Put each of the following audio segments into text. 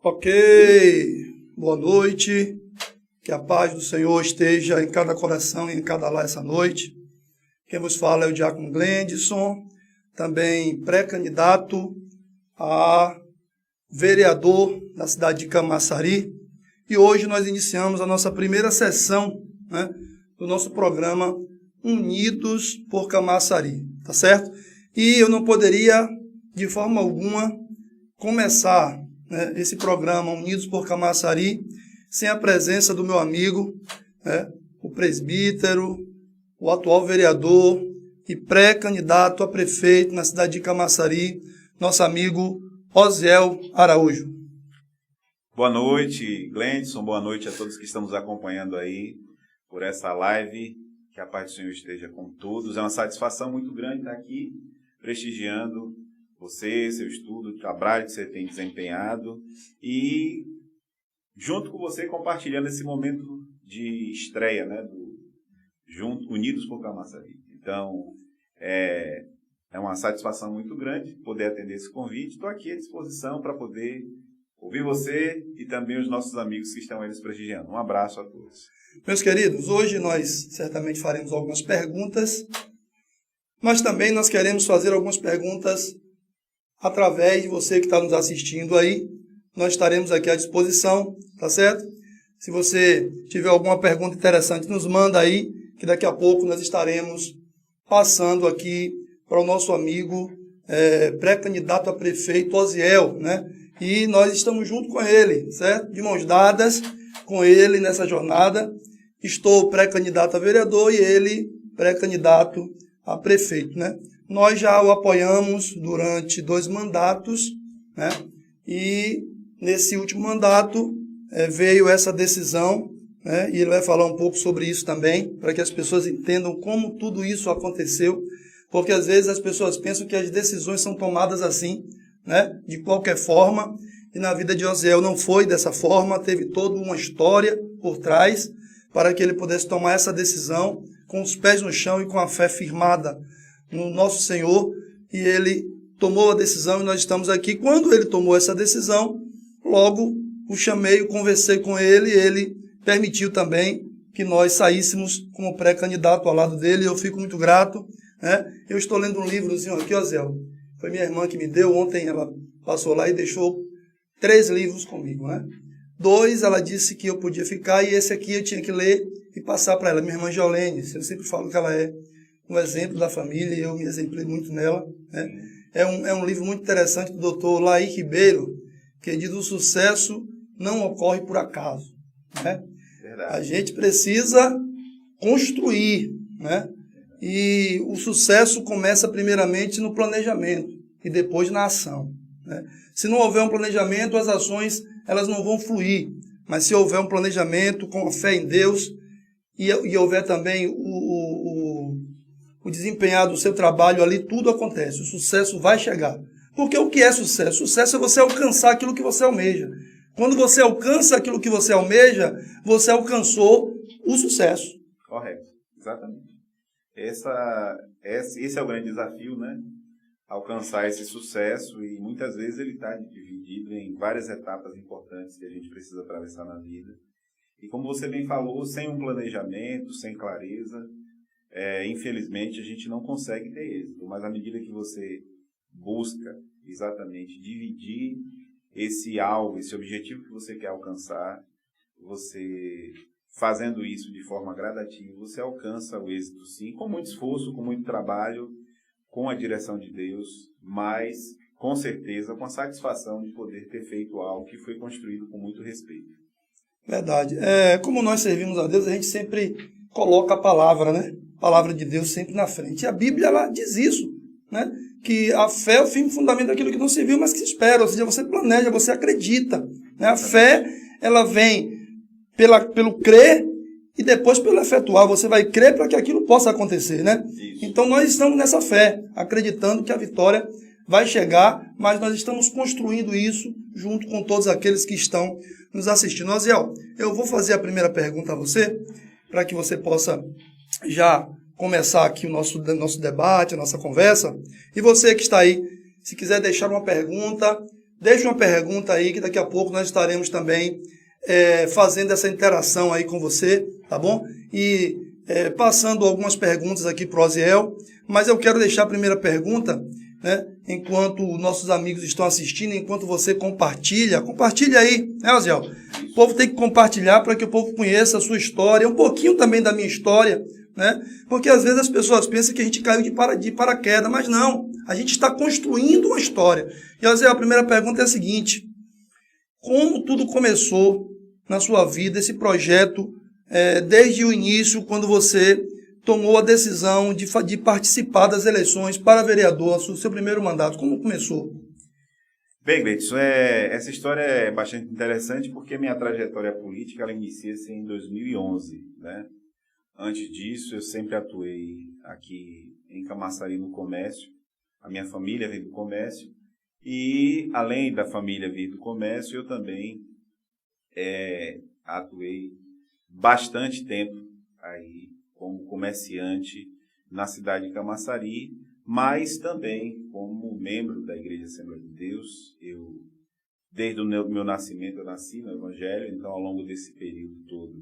Ok, boa noite, que a paz do Senhor esteja em cada coração e em cada lar essa noite. Quem vos fala é o diácono Glendson, também pré-candidato a vereador da cidade de Camaçari. E hoje nós iniciamos a nossa primeira sessão, do nosso programa Unidos por Camaçari, tá certo? E eu não poderia, de forma alguma, começar esse programa Unidos por Camaçari sem a presença do meu amigo, o presbítero, o atual vereador e pré-candidato a prefeito na cidade de Camaçari, nosso amigo Osiel Araújo. Boa noite, Glendson, boa noite a todos que estão nos acompanhando aí por essa live, que a paz do Senhor esteja com todos. É uma satisfação muito grande estar aqui prestigiando você, seu estudo, o trabalho que você tem desempenhado e junto com você compartilhando esse momento de estreia, Unidos por Camaçari. Então, é uma satisfação muito grande poder atender esse convite. Estou aqui à disposição para poder ouvir você e também os nossos amigos que estão aí nos prestigiando. Um abraço a todos. Meus queridos, hoje nós certamente faremos algumas perguntas, mas também nós queremos fazer algumas perguntas através de você que está nos assistindo aí. Nós estaremos aqui à disposição, tá certo? Se você tiver alguma pergunta interessante, nos manda aí, que daqui a pouco nós estaremos passando aqui para o nosso amigo pré-candidato a prefeito, Osiel, E nós estamos junto com ele, certo? De mãos dadas com ele nessa jornada. Estou pré-candidato a vereador e ele pré-candidato a prefeito, nós já o apoiamos durante 2 mandatos, né? E nesse último mandato veio essa decisão, né? E ele vai falar um pouco sobre isso também, para que as pessoas entendam como tudo isso aconteceu, porque às vezes as pessoas pensam que as decisões são tomadas assim, né? De qualquer forma, e na vida de Osiel não foi dessa forma, teve toda uma história por trás para que ele pudesse tomar essa decisão com os pés no chão e com a fé firmada no nosso Senhor, e ele tomou a decisão e nós estamos aqui. Quando ele tomou essa decisão, logo o chamei, eu conversei com ele, e ele permitiu também que nós saíssemos como pré-candidato ao lado dele, e eu fico muito grato, né? Eu estou lendo um livrozinho aqui, Osiel, foi minha irmã que me deu, ontem ela passou lá e deixou 3 livros comigo, né? 2 ela disse que eu podia ficar, e esse aqui eu tinha que ler e passar para ela, minha irmã Jolene. Eu sempre falo que ela é um exemplo da família, e eu me exemplei muito nela, né? É um livro muito interessante do doutor Laí Ribeiro, que diz: o sucesso não ocorre por acaso, né? Verdade. A gente precisa construir, né? E o sucesso começa primeiramente no planejamento e depois na ação, né? Se não houver um planejamento, as ações elas não vão fluir. Mas se houver um planejamento com a fé em Deus e houver também o desempenhar do seu trabalho ali, tudo acontece. O sucesso vai chegar. Porque o que é sucesso? Sucesso é você alcançar aquilo que você almeja. Quando você alcança aquilo que você almeja, você alcançou o sucesso. Correto, exatamente. Esse é o grande desafio, né? Alcançar esse sucesso, e muitas vezes ele está dividido em várias etapas importantes que a gente precisa atravessar na vida. E como você bem falou, sem um planejamento, sem clareza, infelizmente a gente não consegue ter êxito. Mas à medida que você busca exatamente dividir esse alvo, esse objetivo que você quer alcançar, você fazendo isso de forma gradativa, você alcança o êxito sim, com muito esforço, com muito trabalho, com a direção de Deus, mas com certeza com a satisfação de poder ter feito algo que foi construído com muito respeito. Verdade. Como nós servimos a Deus, a gente sempre coloca a palavra, né? A palavra de Deus sempre na frente. E a Bíblia ela diz isso, né? Que a fé é o fim e fundamento daquilo que não se viu, mas que se espera. Ou seja, você planeja, você acredita, né? A fé, ela vem pelo crer e depois pelo efetuar. Você vai crer para que aquilo possa acontecer, né? Isso. Então nós estamos nessa fé, acreditando que a vitória vai chegar, mas nós estamos construindo isso junto com todos aqueles que estão nos assistindo. Osiel, eu vou fazer a primeira pergunta a você, para que você possa já começar aqui o nosso debate, a nossa conversa. E você que está aí, se quiser deixar uma pergunta, deixe uma pergunta aí, que daqui a pouco nós estaremos também fazendo essa interação aí com você, tá bom? E passando algumas perguntas aqui para o Osiel, mas eu quero deixar a primeira pergunta, né? Enquanto nossos amigos estão assistindo, enquanto você compartilha aí, né, Osiel? O povo tem que compartilhar para que o povo conheça a sua história, um pouquinho também da minha história, né? Porque às vezes as pessoas pensam que a gente caiu de paraquedas, mas não, a gente está construindo uma história. E, Osiel, a primeira pergunta é a seguinte: como tudo começou na sua vida, esse projeto, desde o início, quando você tomou a decisão de participar das eleições para vereador, seu primeiro mandato? Como começou? Bem, Gleidson, essa história é bastante interessante porque minha trajetória política ela inicia-se em 2011, né? Antes disso, eu sempre atuei aqui em Camaçari no comércio. A minha família veio do comércio e, além da família vir do comércio, eu também atuei bastante tempo aí como comerciante na cidade de Camaçari, mas também como membro da Igreja Assembleia de Deus. Desde o meu nascimento, eu nasci no Evangelho, então ao longo desse período todo,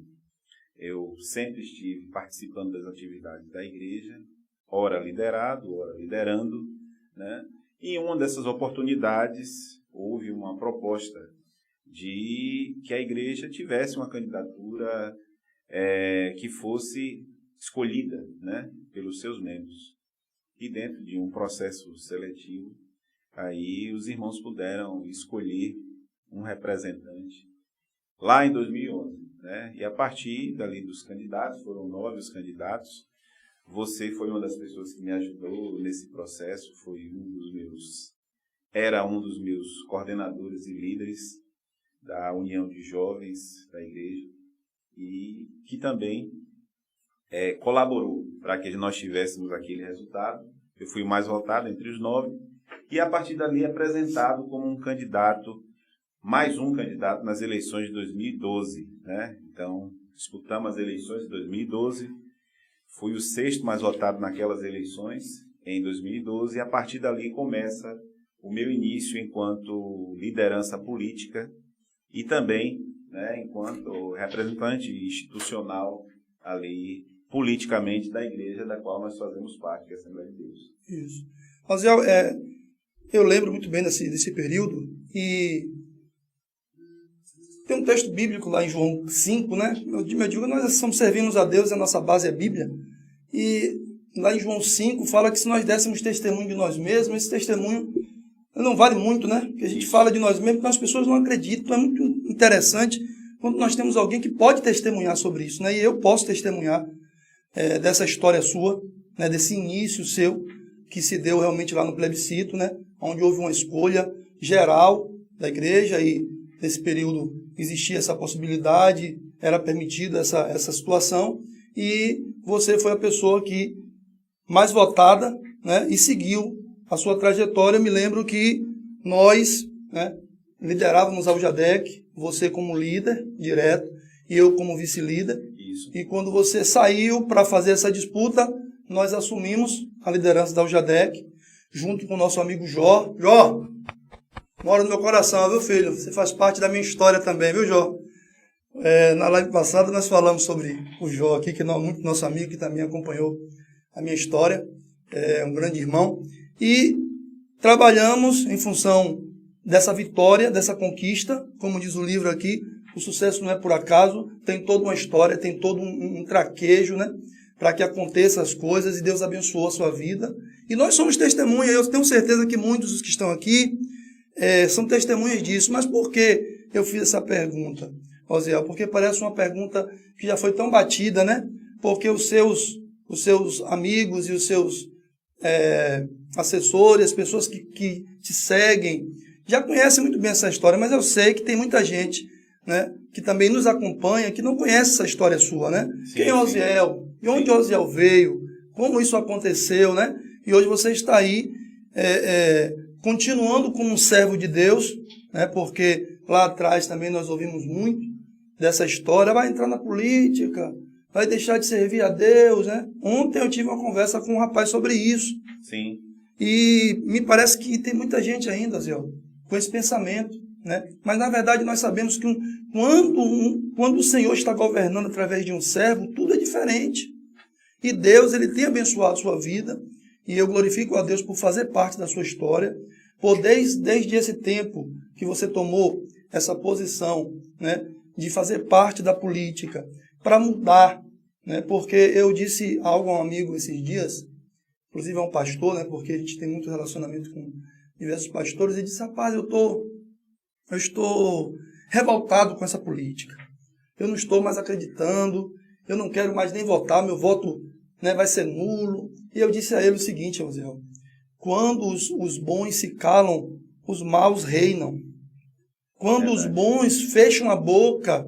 eu sempre estive participando das atividades da igreja, ora liderado, ora liderando, né? E em uma dessas oportunidades, houve uma proposta de que a igreja tivesse uma candidatura que fosse escolhida, né, pelos seus membros. E dentro de um processo seletivo, aí os irmãos puderam escolher um representante lá em 2011. Né? E a partir dali dos candidatos, foram 9 os candidatos, Você foi uma das pessoas que me ajudou nesse processo, era um dos meus coordenadores e líderes da União de Jovens da igreja e que também colaborou para que nós tivéssemos aquele resultado. Eu fui o mais votado entre os 9 e a partir dali apresentado como mais um candidato nas eleições de 2012, né? Então, disputamos as eleições de 2012, fui o 6º mais votado naquelas eleições em 2012 e a partir dali começa o meu início enquanto liderança política e também, né, enquanto representante institucional ali politicamente da igreja da qual nós fazemos parte, que é a Assembleia de Deus. Isso. Mas eu lembro muito bem desse período e tem um texto bíblico lá em João 5, né? Eu digo, nós estamos servindo a Deus, a nossa base é a Bíblia. E lá em João 5 fala que se nós dessemos testemunho de nós mesmos, esse testemunho não vale muito, né? Porque a gente fala de nós mesmos, mas as pessoas não acreditam. Então é muito interessante quando nós temos alguém que pode testemunhar sobre isso, né? E eu posso testemunhar dessa história sua, né? Desse início seu, que se deu realmente lá no plebiscito, né? Onde houve uma escolha geral da igreja e nesse período existia essa possibilidade, era permitida essa situação, e você foi a pessoa que mais votada, né, e seguiu a sua trajetória. Eu me lembro que nós, né, liderávamos a UJADEC, você como líder direto e eu como vice-líder. Isso. E quando você saiu para fazer essa disputa, nós assumimos a liderança da UJADEC, junto com o nosso amigo Jó. Jó, mora no meu coração, viu, filho? Você faz parte da minha história também, viu, Jó? Na live passada nós falamos sobre o Jó aqui, que é muito nosso amigo, que também acompanhou a minha história, é um grande irmão. E trabalhamos em função dessa vitória, dessa conquista. Como diz o livro aqui, o sucesso não é por acaso, tem toda uma história, tem todo um traquejo, né, para que aconteçam as coisas, e Deus abençoou a sua vida. E nós somos testemunhas, eu tenho certeza que muitos dos que estão aqui são testemunhas disso. Mas por que eu fiz essa pergunta, Osiel? Porque parece uma pergunta que já foi tão batida, né? Porque os seus amigos e os seus assessores, as pessoas que te seguem, já conhecem muito bem essa história, mas eu sei que tem muita gente, né, que também nos acompanha, que não conhece essa história sua, né? Sim, quem é Osiel? De onde Osiel veio? Como isso aconteceu, né? E hoje você está aí continuando como um servo de Deus, né? Porque lá atrás também nós ouvimos muito dessa história, vai entrar na política, vai deixar de servir a Deus, né? Ontem eu tive uma conversa com um rapaz sobre isso. Sim. E me parece que tem muita gente ainda, Zé, com esse pensamento, né? Mas na verdade nós sabemos que quando o Senhor está governando através de um servo, tudo é diferente. E Deus, ele tem abençoado a sua vida, e eu glorifico a Deus por fazer parte da sua história, por desde esse tempo que você tomou essa posição, né, de fazer parte da política, para mudar, né? Porque eu disse algo a um amigo esses dias, inclusive a um pastor, né, porque a gente tem muito relacionamento com diversos pastores, e disse: rapaz, eu estou revoltado com essa política. Eu não estou mais acreditando, eu não quero mais nem votar, meu voto, né, vai ser nulo. E eu disse a ele o seguinte, Osiel: quando os bons se calam, os maus reinam. Quando os bons fecham a boca,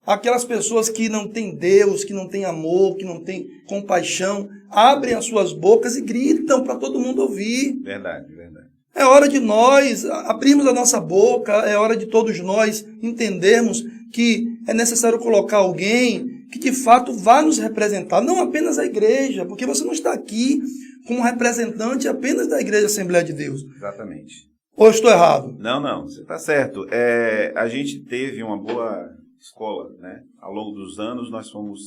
aquelas pessoas que não têm Deus, que não têm amor, que não têm compaixão, abrem as suas bocas e gritam para todo mundo ouvir. Verdade, verdade. É hora de nós abrirmos a nossa boca, é hora de todos nós entendermos que é necessário colocar alguém que de fato vá nos representar, não apenas a igreja, porque você não está aqui como representante apenas da Igreja Assembleia de Deus. Exatamente. Ou eu estou errado? Não, você está certo. A gente teve uma boa escola, né? Ao longo dos anos nós fomos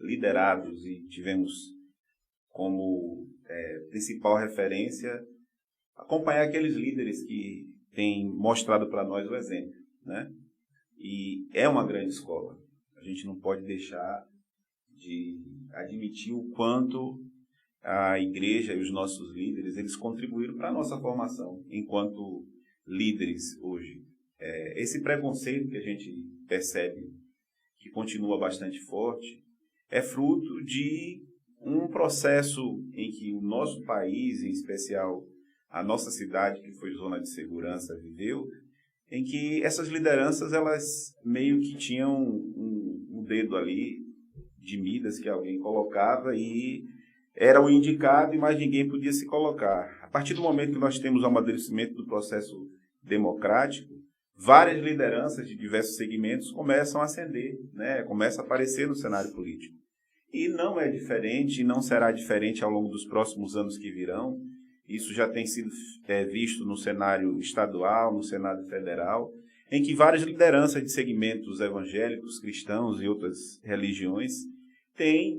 liderados e tivemos como principal referência acompanhar aqueles líderes que têm mostrado para nós o exemplo, né? E é uma grande escola. A gente não pode deixar de admitir o quanto a igreja e os nossos líderes, eles contribuíram para a nossa formação enquanto líderes hoje. Esse preconceito que a gente percebe que continua bastante forte é fruto de um processo em que o nosso país, em especial a nossa cidade, que foi zona de segurança, viveu, em que essas lideranças, elas meio que tinham um dedo ali de Midas que alguém colocava e era o indicado e mais ninguém podia se colocar. A partir do momento que nós temos o amadurecimento do processo democrático, várias lideranças de diversos segmentos começam a ascender, né? Começa a aparecer no cenário político. E não é diferente, e não será diferente ao longo dos próximos anos que virão. Isso já tem sido visto no cenário estadual, no cenário federal, em que várias lideranças de segmentos evangélicos, cristãos e outras religiões têm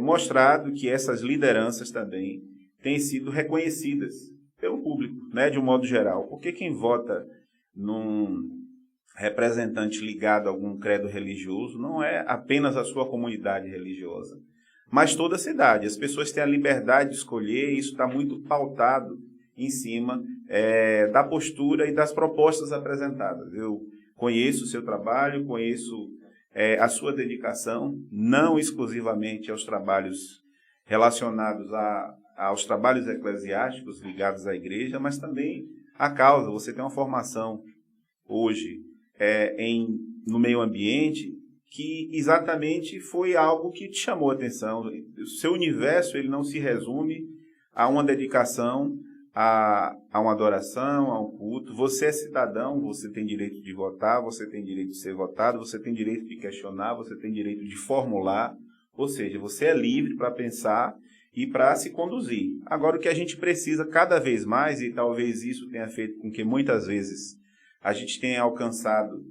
mostrado que essas lideranças também têm sido reconhecidas pelo público, né, de um modo geral. Porque quem vota num representante ligado a algum credo religioso não é apenas a sua comunidade religiosa, mas toda a cidade. As pessoas têm a liberdade de escolher, e isso está muito pautado em cima da postura e das propostas apresentadas. Eu conheço o seu trabalho, conheço a sua dedicação, não exclusivamente aos trabalhos relacionados aos trabalhos eclesiásticos ligados à igreja, mas também à causa. Você tem uma formação hoje no meio ambiente que exatamente foi algo que te chamou a atenção. O seu universo, ele não se resume a uma dedicação, a uma adoração, a um culto. Você é cidadão, você tem direito de votar, você tem direito de ser votado, você tem direito de questionar, você tem direito de formular, ou seja, você é livre para pensar e para se conduzir. Agora, o que a gente precisa cada vez mais, e talvez isso tenha feito com que muitas vezes a gente tenha alcançado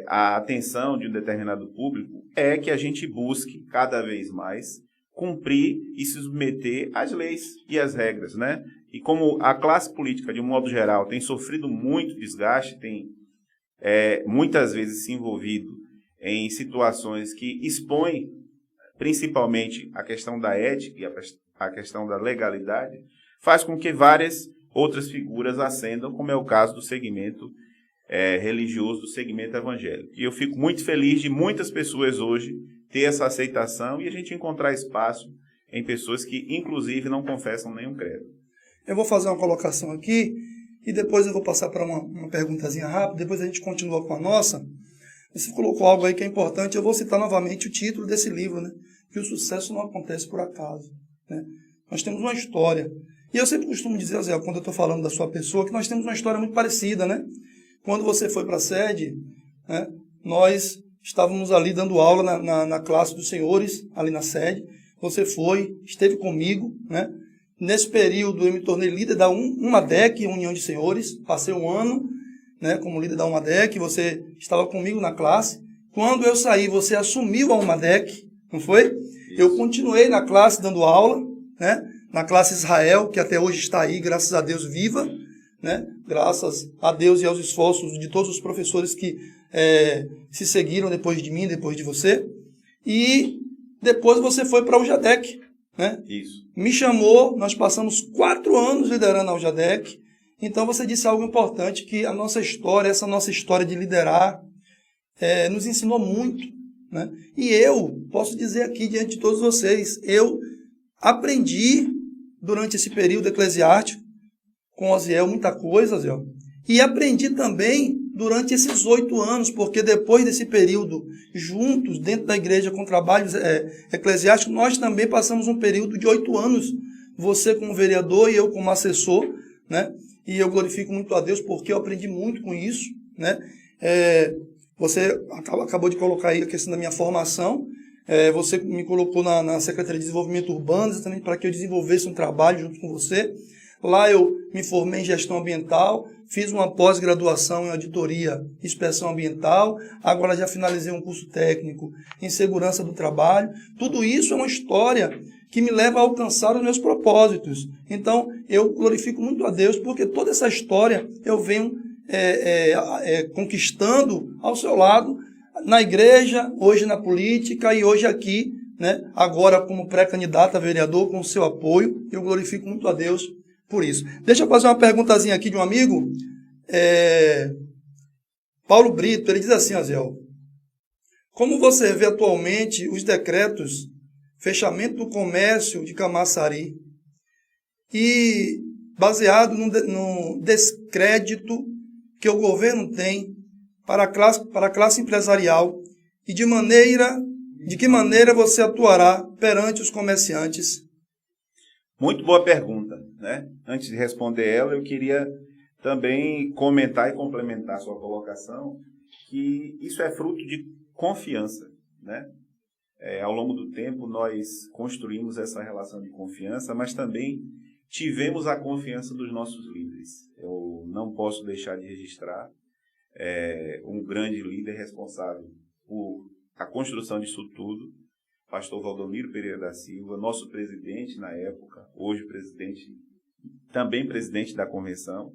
a atenção de um determinado público, é que a gente busque cada vez mais cumprir e se submeter às leis e às regras, né? E como a classe política, de um modo geral, tem sofrido muito desgaste, tem muitas vezes se envolvido em situações que expõem principalmente a questão da ética e a questão da legalidade, faz com que várias outras figuras ascendam, como é o caso do segmento religioso, do segmento evangélico. E eu fico muito feliz de muitas pessoas hoje ter essa aceitação e a gente encontrar espaço em pessoas que, inclusive, não confessam nenhum credo. Eu vou fazer uma colocação aqui e depois eu vou passar para uma perguntazinha rápida, depois a gente continua com a nossa. Você colocou algo aí que é importante, eu vou citar novamente o título desse livro, né? Que o sucesso não acontece por acaso, né? Nós temos uma história. E eu sempre costumo dizer, Zé, quando eu estou falando da sua pessoa, que nós temos uma história muito parecida, né? Quando você foi para a sede, né, nós estávamos ali dando aula na classe dos senhores, ali na sede. Você esteve comigo, né? Nesse período eu me tornei líder da UMADEC, União de Senhores. Passei um ano, né, como líder da UMADEC, você estava comigo na classe. Quando eu saí, você assumiu a UMADEC, não foi? Isso. Eu continuei na classe dando aula, né, na classe Israel, que até hoje está aí, graças a Deus, viva, né? Graças a Deus e aos esforços de todos os professores que se seguiram depois de mim, depois de você. E depois você foi para a UJADEC, né? Isso. Me chamou, nós passamos 4 anos liderando a UJADEC. Então você disse algo importante, que a nossa história, essa nossa história de liderar, nos ensinou muito, né? E eu posso dizer aqui diante de todos vocês, eu aprendi durante esse período eclesiástico com Osiel muita coisa, Osiel, e aprendi também durante esses 8 anos, porque depois desse período juntos dentro da igreja com trabalhos eclesiásticos, nós também passamos um período de 8 anos, você como vereador e eu como assessor, né? E eu glorifico muito a Deus porque eu aprendi muito com isso, né? Você acabou de colocar aí a questão da minha formação. Você me colocou na Secretaria de Desenvolvimento Urbano, exatamente para que eu desenvolvesse um trabalho junto com você. Lá eu me formei em gestão ambiental, fiz uma pós-graduação em auditoria e inspeção ambiental, agora já finalizei um curso técnico em segurança do trabalho. Tudo isso é uma história que me leva a alcançar os meus propósitos. Então, eu glorifico muito a Deus, porque toda essa história eu venho conquistando ao seu lado, na igreja, hoje na política e hoje aqui, né? Agora como pré-candidato a vereador, com o seu apoio. Eu glorifico muito a Deus por isso. Deixa eu fazer uma perguntazinha aqui de um amigo. Paulo Brito, ele diz assim, Azel, como você vê atualmente os decretos fechamento do comércio de Camaçari e baseado no descrédito que o governo tem para a classe empresarial e de que maneira você atuará perante os comerciantes? Muito boa pergunta, né? Antes de responder ela, eu queria também comentar e complementar a sua colocação, que isso é fruto de confiança, né? Ao longo do tempo, nós construímos essa relação de confiança, mas também tivemos a confiança dos nossos líderes. Eu não posso deixar de registrar um grande líder responsável por a construção disso tudo, pastor Valdomiro Pereira da Silva, nosso presidente na época, hoje também presidente da convenção,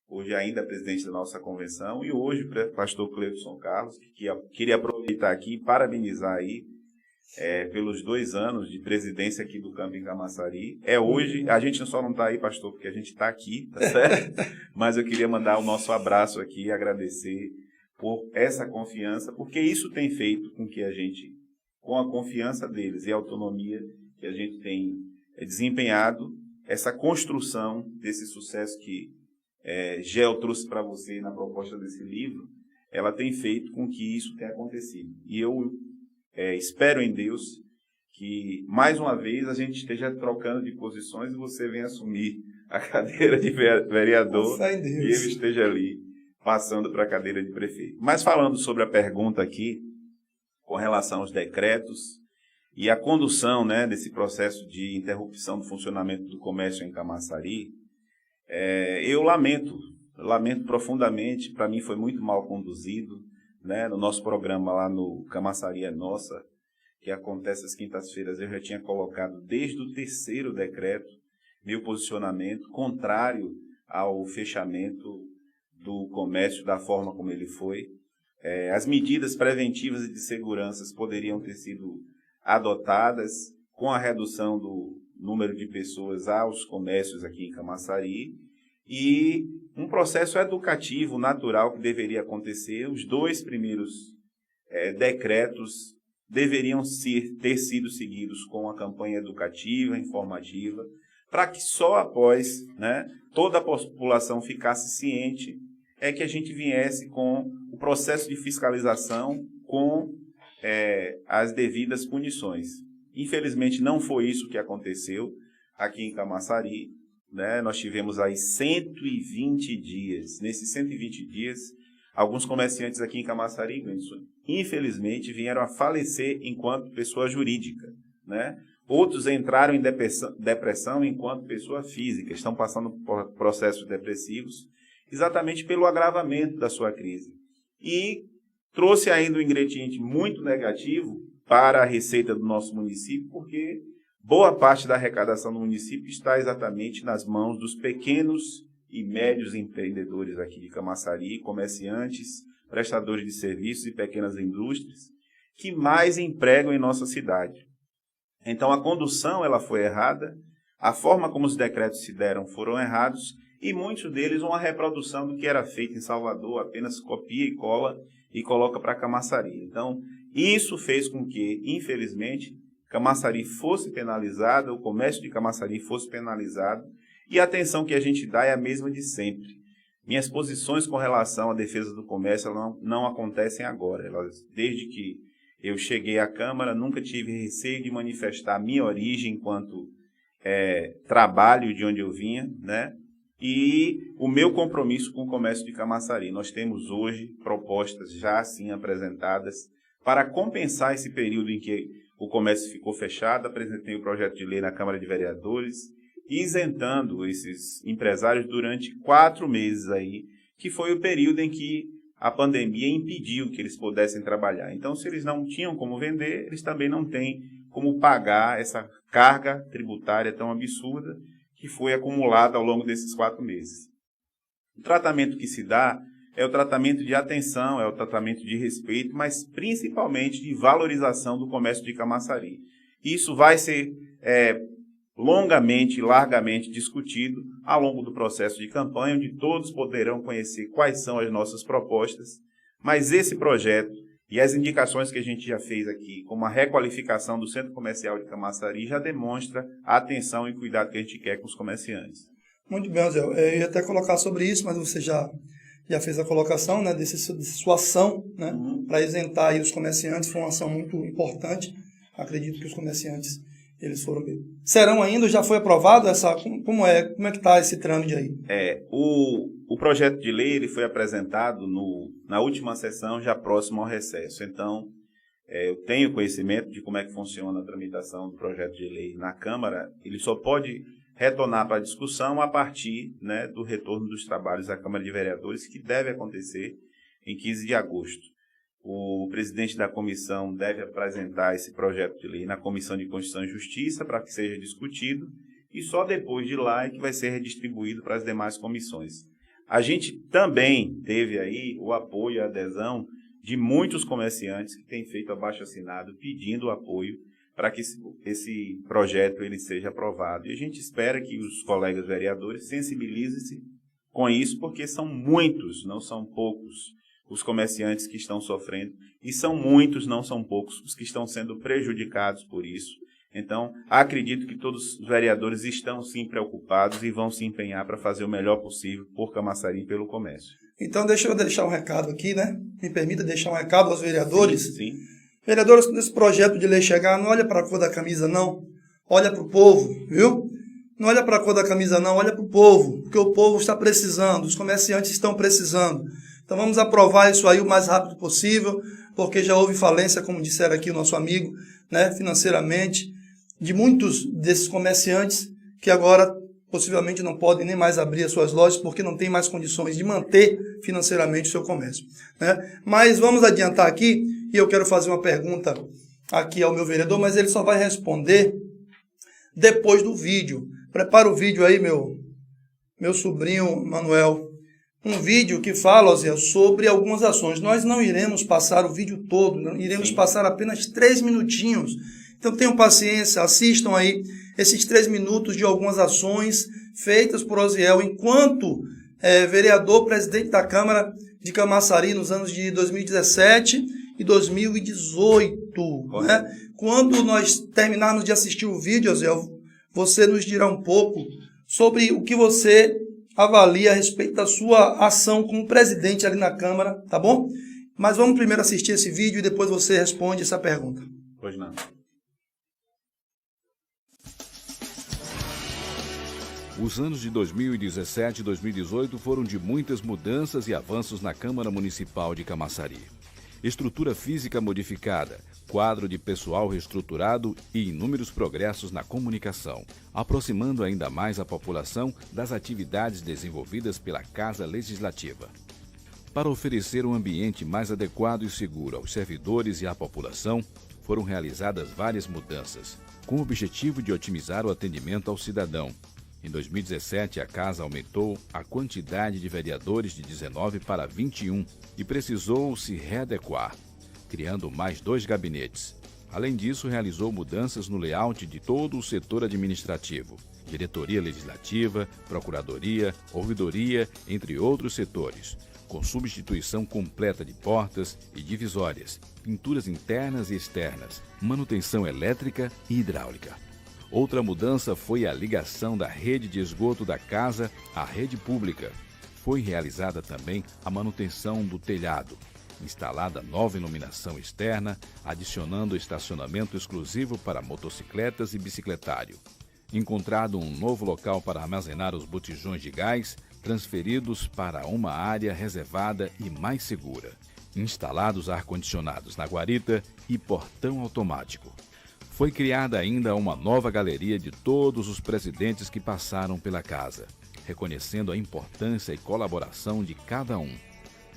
hoje ainda presidente da nossa convenção, e hoje pastor Cleudson Carlos, que queria aproveitar aqui e parabenizar aí pelos 2 anos de presidência aqui do Camping Camaçari. Hoje, a gente só não está aí, pastor, porque a gente está aqui, tá certo? Mas eu queria mandar o nosso abraço aqui e agradecer por essa confiança, porque isso tem feito com que a gente, com a confiança deles e a autonomia que a gente tem desempenhado, essa construção desse sucesso que Gel trouxe para você na proposta desse livro, ela tem feito com que isso tenha acontecido. E eu espero em Deus que, mais uma vez, a gente esteja trocando de posições e você venha assumir a cadeira de vereador e eu esteja ali passando para a cadeira de prefeito. Mas falando sobre a pergunta aqui, com relação aos decretos e a condução, né, desse processo de interrupção do funcionamento do comércio em Camaçari, eu lamento profundamente, para mim foi muito mal conduzido, né, no nosso programa lá no Camaçari é Nossa, que acontece às quintas-feiras, eu já tinha colocado desde o 3º decreto meu posicionamento contrário ao fechamento do comércio da forma como ele foi. As medidas preventivas e de segurança poderiam ter sido adotadas com a redução do número de pessoas aos comércios aqui em Camaçari e um processo educativo natural que deveria acontecer. Os 2 primeiros decretos deveriam ter sido seguidos com a campanha educativa, informativa, para que só após, né, toda a população ficasse ciente que a gente viesse com o processo de fiscalização com as devidas punições. Infelizmente, não foi isso que aconteceu aqui em Camaçari, né? Nós tivemos aí 120 dias. Nesses 120 dias, alguns comerciantes aqui em Camaçari, infelizmente, vieram a falecer enquanto pessoa jurídica, né? Outros entraram em depressão enquanto pessoa física, estão passando por processos depressivos, exatamente pelo agravamento da sua crise. E trouxe ainda um ingrediente muito negativo para a receita do nosso município, porque boa parte da arrecadação do município está exatamente nas mãos dos pequenos e médios empreendedores aqui de Camaçari, comerciantes, prestadores de serviços e pequenas indústrias, que mais empregam em nossa cidade. Então, a condução ela foi errada, a forma como os decretos se deram foram errados, e muitos deles uma reprodução do que era feito em Salvador, apenas copia e cola e coloca para Camaçari. Então, isso fez com que, infelizmente, Camaçari fosse penalizada, o comércio de Camaçari fosse penalizado, e a atenção que a gente dá é a mesma de sempre. Minhas posições com relação à defesa do comércio não acontecem agora. Desde que eu cheguei à Câmara, nunca tive receio de manifestar a minha origem enquanto trabalho de onde eu vinha, né? E o meu compromisso com o comércio de Camaçari. Nós temos hoje propostas já assim apresentadas para compensar esse período em que o comércio ficou fechado. Apresentei o projeto de lei na Câmara de Vereadores, isentando esses empresários durante 4 meses aí, que foi o período em que a pandemia impediu que eles pudessem trabalhar. Então, se eles não tinham como vender, eles também não têm como pagar essa carga tributária tão absurda que foi acumulada ao longo desses 4 meses. O tratamento que se dá é o tratamento de atenção, é o tratamento de respeito, mas principalmente de valorização do comércio de Camaçari. Isso vai ser longamente e largamente discutido ao longo do processo de campanha, onde todos poderão conhecer quais são as nossas propostas, mas esse projeto E as indicações que a gente já fez aqui, como a requalificação do Centro Comercial de Camaçari, já demonstra a atenção e cuidado que a gente quer com os comerciantes. Muito bem, Zé. Eu ia até colocar sobre isso, mas você já fez a colocação, né, dessa sua ação, né, para isentar aí os comerciantes. Foi uma ação muito importante. Acredito que os comerciantes, eles foram bem. Serão ainda, já foi aprovado essa, como é que está esse trâmite aí? O projeto de lei ele foi apresentado na última sessão, já próximo ao recesso. Então, eu tenho conhecimento de como é que funciona a tramitação do projeto de lei na Câmara. Ele só pode retornar para a discussão a partir, né, do retorno dos trabalhos da Câmara de Vereadores, que deve acontecer em 15 de agosto. O presidente da comissão deve apresentar esse projeto de lei na Comissão de Constituição e Justiça para que seja discutido, e só depois de lá é que vai ser redistribuído para as demais comissões. A gente também teve aí o apoio e a adesão de muitos comerciantes que têm feito abaixo-assinado pedindo apoio para que esse projeto ele seja aprovado. E a gente espera que os colegas vereadores sensibilizem-se com isso, porque são muitos, não são poucos, os comerciantes que estão sofrendo, e são muitos, não são poucos, os que estão sendo prejudicados por isso. Então, acredito que todos os vereadores estão sim preocupados e vão se empenhar para fazer o melhor possível por Camaçari e pelo comércio. Então, deixa eu deixar um recado aqui, né? Me permita deixar um recado aos vereadores. Sim. Vereadores, quando esse projeto de lei chegar, não olha para a cor da camisa, não. Olha para o povo, viu? Não olha para a cor da camisa, não. Olha para o povo, porque o povo está precisando, os comerciantes estão precisando. Então, vamos aprovar isso aí o mais rápido possível, porque já houve falência, como disseram aqui o nosso amigo, né, financeiramente, de muitos desses comerciantes que agora possivelmente não podem nem mais abrir as suas lojas porque não tem mais condições de manter financeiramente o seu comércio, né? Mas vamos adiantar aqui, e eu quero fazer uma pergunta aqui ao meu vereador, mas ele só vai responder depois do vídeo. Prepara o vídeo aí, meu sobrinho Manuel. Um vídeo que fala, Zé, sobre algumas ações. Nós não iremos passar o vídeo todo, não iremos passar apenas 3 minutinhos. Então tenham paciência, assistam aí esses 3 minutos de algumas ações feitas por Osiel enquanto vereador, presidente da Câmara de Camaçari nos anos de 2017 e 2018. Né? Quando nós terminarmos de assistir o vídeo, Osiel, você nos dirá um pouco sobre o que você avalia a respeito da sua ação como presidente ali na Câmara, tá bom? Mas vamos primeiro assistir esse vídeo e depois você responde essa pergunta. Pois não. Os anos de 2017 e 2018 foram de muitas mudanças e avanços na Câmara Municipal de Camaçari. Estrutura física modificada, quadro de pessoal reestruturado e inúmeros progressos na comunicação, aproximando ainda mais a população das atividades desenvolvidas pela Casa Legislativa. Para oferecer um ambiente mais adequado e seguro aos servidores e à população, foram realizadas várias mudanças, com o objetivo de otimizar o atendimento ao cidadão. Em 2017, a Casa aumentou a quantidade de vereadores de 19 para 21 e precisou se readequar, criando mais 2 gabinetes. Além disso, realizou mudanças no layout de todo o setor administrativo, diretoria legislativa, procuradoria, ouvidoria, entre outros setores, com substituição completa de portas e divisórias, pinturas internas e externas, manutenção elétrica e hidráulica. Outra mudança foi a ligação da rede de esgoto da casa à rede pública. Foi realizada também a manutenção do telhado, instalada nova iluminação externa, adicionando estacionamento exclusivo para motocicletas e bicicletário. Encontrado um novo local para armazenar os botijões de gás, transferidos para uma área reservada e mais segura. Instalados ar-condicionados na guarita e portão automático. Foi criada ainda uma nova galeria de todos os presidentes que passaram pela casa, reconhecendo a importância e colaboração de cada um.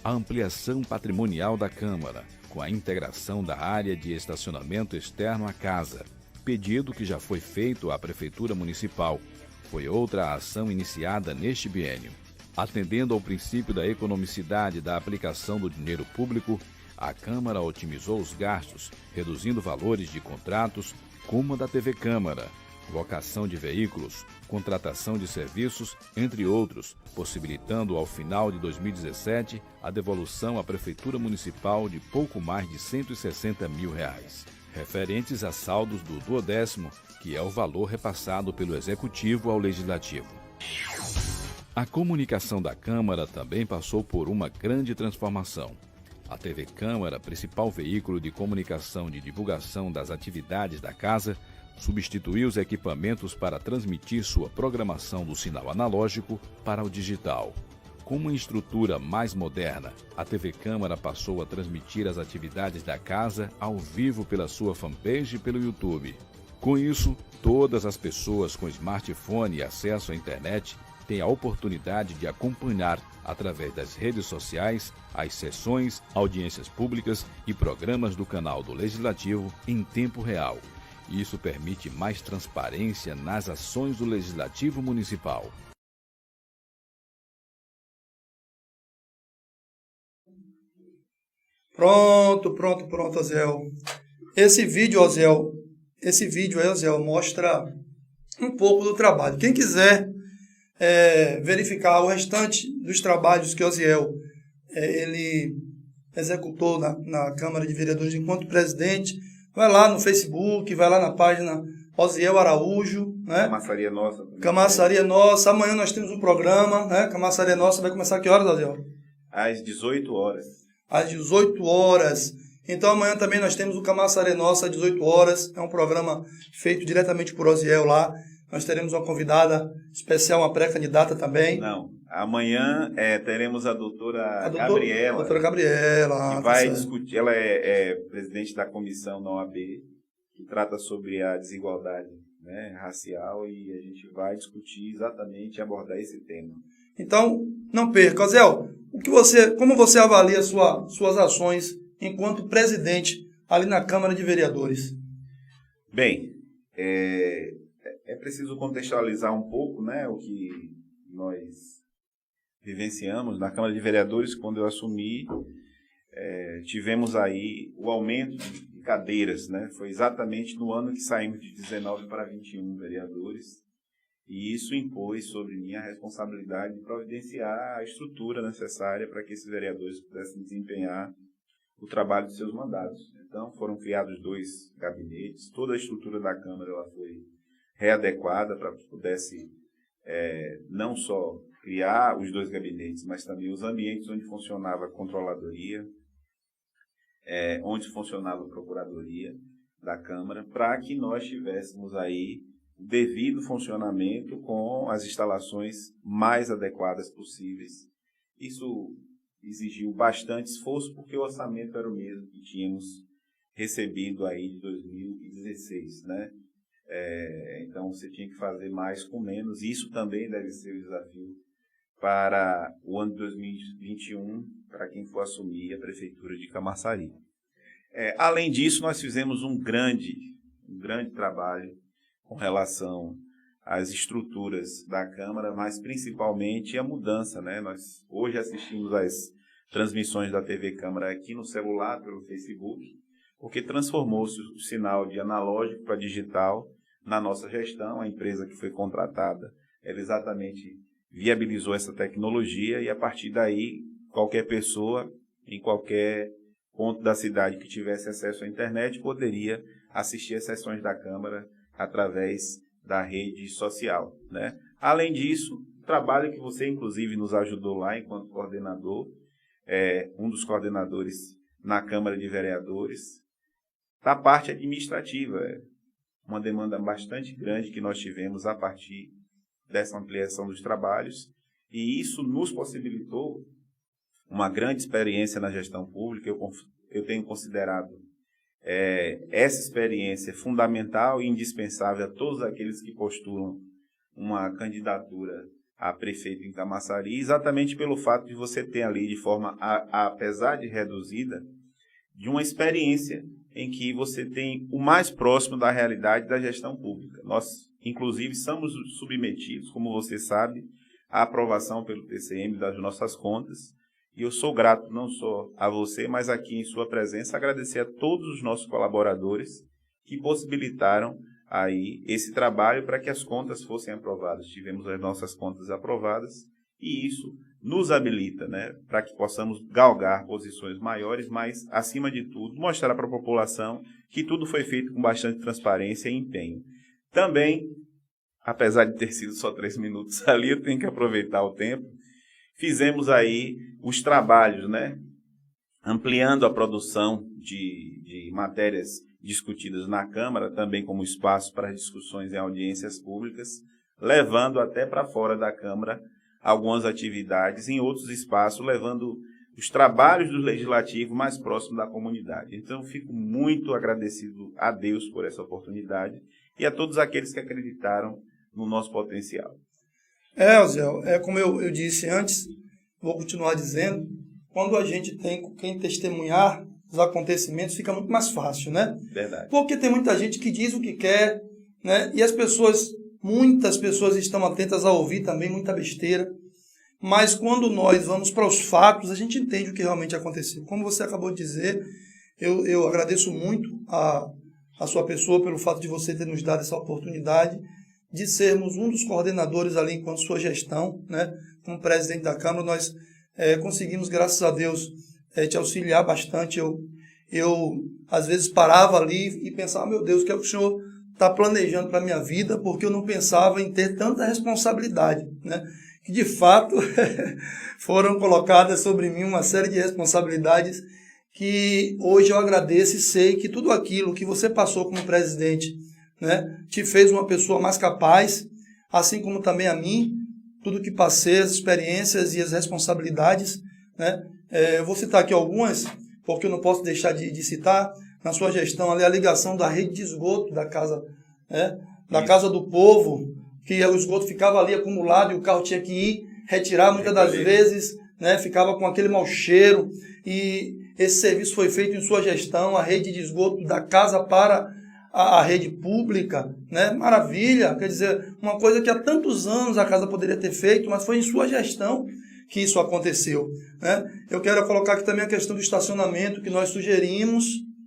A ampliação patrimonial da Câmara, com a integração da área de estacionamento externo à casa, pedido que já foi feito à Prefeitura Municipal, foi outra ação iniciada neste biênio. Atendendo ao princípio da economicidade da aplicação do dinheiro público, a Câmara otimizou os gastos, reduzindo valores de contratos, como a da TV Câmara, locação de veículos, contratação de serviços, entre outros, possibilitando ao final de 2017 a devolução à Prefeitura Municipal de pouco mais de R$160 mil, referentes a saldos do 12º, que é o valor repassado pelo Executivo ao Legislativo. A comunicação da Câmara também passou por uma grande transformação. A TV Câmara, principal veículo de comunicação de divulgação das atividades da Casa, substituiu os equipamentos para transmitir sua programação do sinal analógico para o digital. Com uma estrutura mais moderna, a TV Câmara passou a transmitir as atividades da Casa ao vivo pela sua fanpage e pelo YouTube. Com isso, todas as pessoas com smartphone e acesso à internet têm a oportunidade de acompanhar, através das redes sociais, as sessões, audiências públicas e programas do canal do Legislativo em tempo real. Isso permite mais transparência nas ações do Legislativo Municipal. Pronto, Oziel. Esse vídeo aí, Oziel, mostra um pouco do trabalho. Quem quiser verificar o restante dos trabalhos que Oziel ele executou na Câmara de Vereadores enquanto presidente, vai lá no Facebook, vai lá na página Oziel Araújo, né? Camaçaria Nossa. Camaçaria Nossa. Amanhã nós temos um programa, né? Camaçaria Nossa vai começar a que horas, Oziel? Às 18 horas. Às 18 horas. Então amanhã também nós temos o Camaçaria Nossa às 18 horas. É um programa feito diretamente por Oziel lá. Nós teremos uma convidada especial, uma pré-candidata também. Não. Amanhã teremos a doutora Gabriela. Doutora Gabriela. Que vai discutir. Ela é presidente da comissão da OAB, que trata sobre a desigualdade, né, racial, e a gente vai discutir exatamente e abordar esse tema. Então, não perca. Oziel, como você avalia suas ações enquanto presidente ali na Câmara de Vereadores? Bem, é preciso contextualizar um pouco, né, o que nós vivenciamos na Câmara de Vereadores. Quando eu assumi, tivemos aí o aumento de cadeiras, né? Foi exatamente no ano que saímos de 19 para 21 vereadores, e isso impôs sobre mim a responsabilidade de providenciar a estrutura necessária para que esses vereadores pudessem desempenhar o trabalho de seus mandatos. Então, foram criados 2 gabinetes, toda a estrutura da Câmara ela foi readequada para que pudesse não só criar os 2 gabinetes, mas também os ambientes onde funcionava a controladoria, onde funcionava a procuradoria da Câmara, para que nós tivéssemos aí o devido funcionamento com as instalações mais adequadas possíveis. Isso exigiu bastante esforço, porque o orçamento era o mesmo que tínhamos recebido aí de 2016, né? Então você tinha que fazer mais com menos. Isso também deve ser o desafio para o ano de 2021, para quem for assumir a Prefeitura de Camaçari. Além disso, nós fizemos um grande trabalho com relação às estruturas da Câmara, mas principalmente a mudança, né? Nós hoje assistimos às transmissões da TV Câmara aqui no celular, pelo Facebook, porque transformou-se o sinal de analógico para digital na nossa gestão. A empresa que foi contratada, ela exatamente viabilizou essa tecnologia, e a partir daí, qualquer pessoa, em qualquer ponto da cidade que tivesse acesso à internet, poderia assistir às sessões da Câmara através da rede social, né? Além disso, o trabalho que você, inclusive, nos ajudou lá enquanto coordenador, um dos coordenadores na Câmara de Vereadores, da parte administrativa, uma demanda bastante grande que nós tivemos a partir dessa ampliação dos trabalhos, e isso nos possibilitou uma grande experiência na gestão pública. Eu tenho considerado essa experiência fundamental e indispensável a todos aqueles que postulam uma candidatura a prefeito em Camaçari, exatamente pelo fato de você ter ali, de forma, apesar de reduzida, de uma experiência em que você tem o mais próximo da realidade da gestão pública. Nós, inclusive, somos submetidos, como você sabe, à aprovação pelo TCM das nossas contas, e eu sou grato não só a você, mas aqui em sua presença, agradecer a todos os nossos colaboradores que possibilitaram aí esse trabalho para que as contas fossem aprovadas. Tivemos as nossas contas aprovadas e isso nos habilita, né, para que possamos galgar posições maiores, mas, acima de tudo, mostrar para a população que tudo foi feito com bastante transparência e empenho. Também, apesar de ter sido só 3 minutos ali, eu tenho que aproveitar o tempo, fizemos aí os trabalhos, né, ampliando a produção de matérias discutidas na Câmara, também como espaço para discussões em audiências públicas, levando até para fora da Câmara algumas atividades, em outros espaços, levando os trabalhos do Legislativo mais próximo da comunidade. Então, fico muito agradecido a Deus por essa oportunidade e a todos aqueles que acreditaram no nosso potencial. Zé, como eu disse antes, vou continuar dizendo, quando a gente tem com quem testemunhar os acontecimentos, fica muito mais fácil, né? Verdade. Porque tem muita gente que diz o que quer, né? E muitas pessoas estão atentas a ouvir também muita besteira, mas quando nós vamos para os fatos, a gente entende o que realmente aconteceu. Como você acabou de dizer, eu agradeço muito a sua pessoa pelo fato de você ter nos dado essa oportunidade de sermos um dos coordenadores ali enquanto sua gestão, né? Como presidente da Câmara, nós conseguimos, graças a Deus, te auxiliar bastante. Eu às vezes parava ali e pensava, meu Deus, o que é que o senhor está planejando para a minha vida? Porque eu não pensava em ter tanta responsabilidade, né? Que de fato foram colocadas sobre mim uma série de responsabilidades que hoje eu agradeço e sei que tudo aquilo que você passou como presidente, né, te fez uma pessoa mais capaz, assim como também a mim, tudo que passei, as experiências e as responsabilidades, né? Eu vou citar aqui algumas, porque eu não posso deixar de citar, na sua gestão ali a ligação da rede de esgoto da casa, né, da Casa do Povo, que o esgoto ficava ali acumulado e o carro tinha que ir retirar, muitas das vezes, né, ficava com aquele mau cheiro, e esse serviço foi feito em sua gestão, a rede de esgoto da casa para a rede pública, né? Maravilha, quer dizer, uma coisa que há tantos anos a casa poderia ter feito, mas foi em sua gestão que isso aconteceu, né? Eu quero colocar aqui também a questão do estacionamento que nós sugerimos,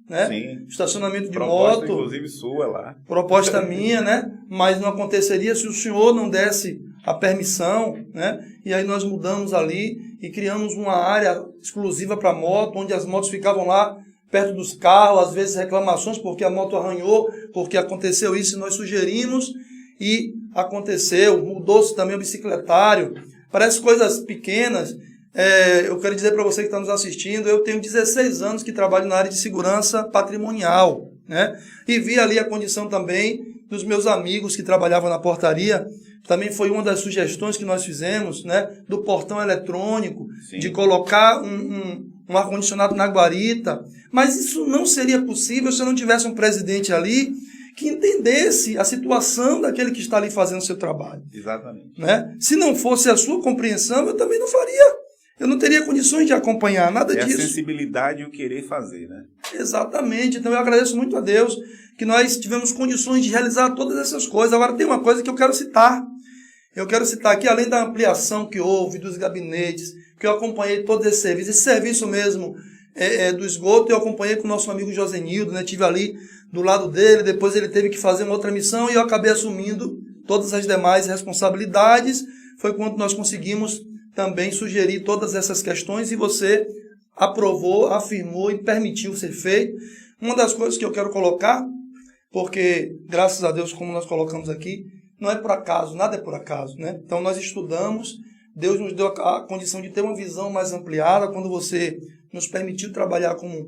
né? Sim. Estacionamento de Proposta, moto. inclusive sua lá. Proposta minha, né? Mas não aconteceria se o senhor não desse a permissão, né? E aí nós mudamos ali e criamos uma área exclusiva para moto, onde as motos ficavam lá perto dos carros, às vezes reclamações porque a moto arranhou, porque aconteceu isso e nós sugerimos e aconteceu. Mudou-se também o bicicletário. Parece coisas pequenas. Eu quero dizer para você que está nos assistindo, eu tenho 16 anos que trabalho na área de segurança patrimonial, né? E vi ali a condição também dos meus amigos que trabalhavam na portaria. Também foi uma das sugestões que nós fizemos, né? Do portão eletrônico, sim, de colocar um ar-condicionado na guarita. Mas isso não seria possível se não tivesse um presidente ali que entendesse a situação daquele que está ali fazendo o seu trabalho. Exatamente. Né? Se não fosse a sua compreensão, eu também não faria. Eu não teria condições de acompanhar nada disso. É a sensibilidade e o querer fazer, né? Exatamente. Então eu agradeço muito a Deus que nós tivemos condições de realizar todas essas coisas. Agora tem uma coisa que eu quero citar. Eu quero citar aqui, além da ampliação que houve dos gabinetes, que eu acompanhei todo esse serviço mesmo do esgoto, eu acompanhei com o nosso amigo Josenildo, né? Estive ali do lado dele, depois ele teve que fazer uma outra missão e eu acabei assumindo todas as demais responsabilidades. Foi quando nós conseguimos também sugerir todas essas questões e você aprovou, afirmou e permitiu ser feito. Uma das coisas que eu quero colocar, porque graças a Deus, como nós colocamos aqui, não é por acaso, nada é por acaso, né? Então nós estudamos, Deus nos deu a condição de ter uma visão mais ampliada quando você nos permitiu trabalhar como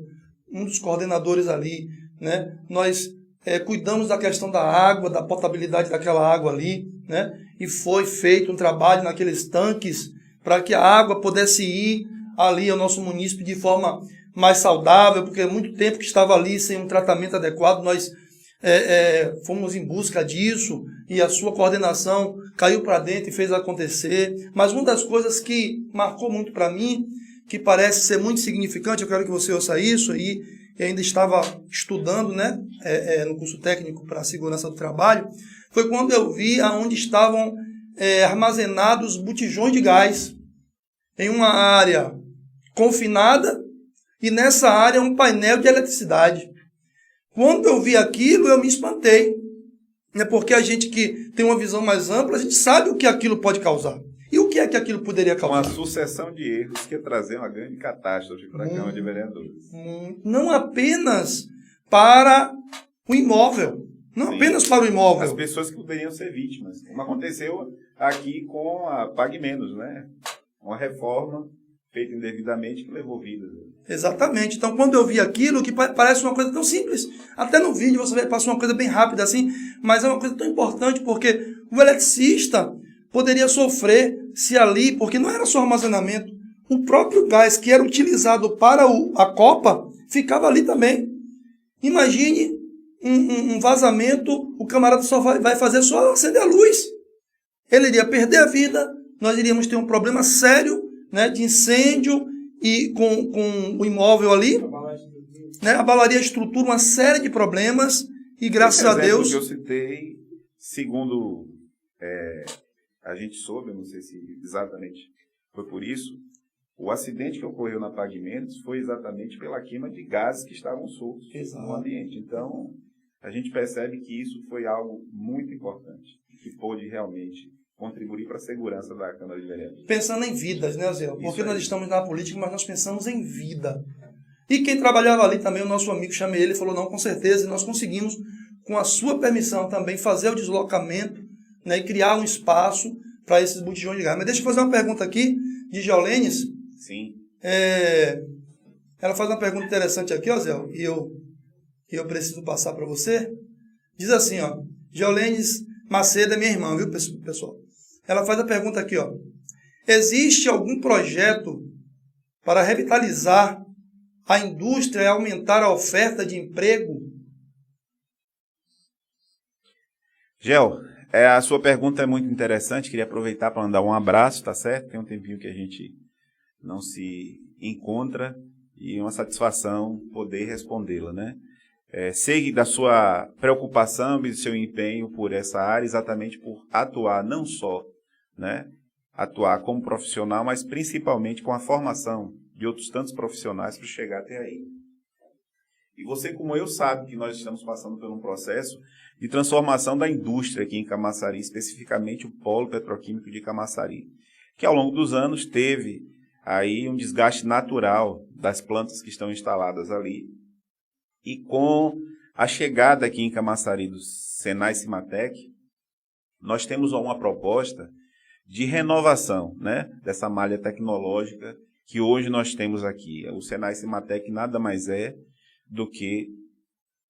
um dos coordenadores ali, né? Nós cuidamos da questão da água, da potabilidade daquela água ali, né? E foi feito um trabalho naqueles tanques para que a água pudesse ir ali ao nosso município de forma mais saudável, porque há muito tempo que estava ali sem um tratamento adequado, nós fomos em busca disso e a sua coordenação caiu para dentro e fez acontecer. Mas uma das coisas que marcou muito para mim, que parece ser muito significante, eu quero que você ouça isso, e ainda estava estudando, né, no curso técnico para a segurança do trabalho, foi quando eu vi aonde estavam armazenados botijões de gás em uma área confinada e nessa área um painel de eletricidade. Quando eu vi aquilo, eu me espantei. Né? Porque a gente que tem uma visão mais ampla, a gente sabe o que aquilo pode causar. E o que é que aquilo poderia causar? Uma sucessão de erros que ia trazer uma grande catástrofe para a Câmara de Vereadores. Não apenas para o imóvel. Não Sim. apenas para o imóvel. As pessoas que poderiam ser vítimas. Como aconteceu aqui com a Pague Menos, né? Uma reforma feita indevidamente que levou vidas. Exatamente. Então, quando eu vi aquilo, que parece uma coisa tão simples, até no vídeo você vai passar uma coisa bem rápida assim, mas é uma coisa tão importante, porque o eletricista poderia sofrer se ali, porque não era só armazenamento, o próprio gás que era utilizado para a copa ficava ali também. Imagine um vazamento, o camarada só vai fazer só acender a luz. Ele iria perder a vida, nós iríamos ter um problema sério, né, de incêndio e com o imóvel ali, né, abalaria a estrutura, uma série de problemas, e graças a Deus... que eu citei, segundo a gente soube, eu não sei se exatamente foi por isso, o acidente que ocorreu na Pague Menos foi exatamente pela queima de gases que estavam soltos no ambiente. Então, a gente percebe que isso foi algo muito importante, que pôde realmente contribuir para a segurança da Câmara de Vereadores. Pensando em vidas, né, Zé? Porque nós estamos na política, mas nós pensamos em vida. E quem trabalhava ali também, o nosso amigo, chamei ele e falou, não, com certeza, e nós conseguimos, com a sua permissão também, fazer o deslocamento, né, e criar um espaço para esses botijões de gás. Mas deixa eu fazer uma pergunta aqui, de Geolenes. Sim. Ela faz uma pergunta interessante aqui, ó, Zé, e eu preciso passar para você. Diz assim, ó, Geolenes Macedo é minha irmã, viu, pessoal? Ela faz a pergunta aqui, ó. Existe algum projeto para revitalizar a indústria e aumentar a oferta de emprego? Gel, a sua pergunta é muito interessante. Queria aproveitar para mandar um abraço, tá certo? Tem um tempinho que a gente não se encontra e é uma satisfação poder respondê-la, né? Sei da sua preocupação e do seu empenho por essa área, exatamente por atuar não só, né, atuar como profissional, mas principalmente com a formação de outros tantos profissionais para chegar até aí. E você, como eu, sabe que nós estamos passando por um processo de transformação da indústria aqui em Camaçari, especificamente o polo petroquímico de Camaçari, que ao longo dos anos teve aí um desgaste natural das plantas que estão instaladas ali. E com a chegada aqui em Camaçari do Senai Cimatec, nós temos uma proposta de renovação, né, dessa malha tecnológica que hoje nós temos aqui. O Senai Cimatec nada mais é do que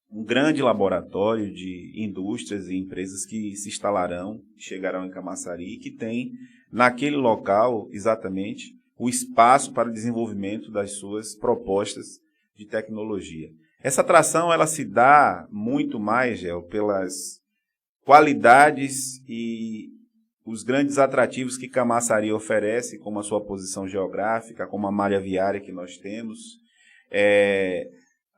um grande laboratório de indústrias e empresas que se instalarão, chegarão em Camaçari e que tem naquele local exatamente o espaço para o desenvolvimento das suas propostas de tecnologia. Essa atração ela se dá muito mais, Gel, pelas qualidades e os grandes atrativos que Camaçari oferece, como a sua posição geográfica, como a malha viária que nós temos,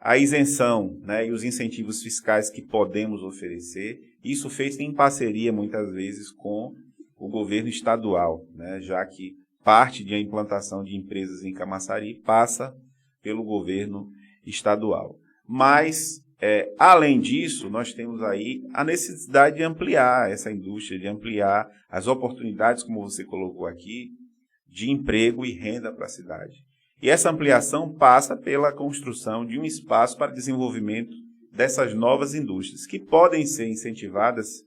a isenção, né, e os incentivos fiscais que podemos oferecer, isso feito em parceria, muitas vezes, com o governo estadual, né, já que parte da implantação de empresas em Camaçari passa pelo governo estadual. Mas, além disso, nós temos aí a necessidade de ampliar essa indústria, de ampliar as oportunidades, como você colocou aqui, de emprego e renda para a cidade. E essa ampliação passa pela construção de um espaço para desenvolvimento dessas novas indústrias, que podem ser incentivadas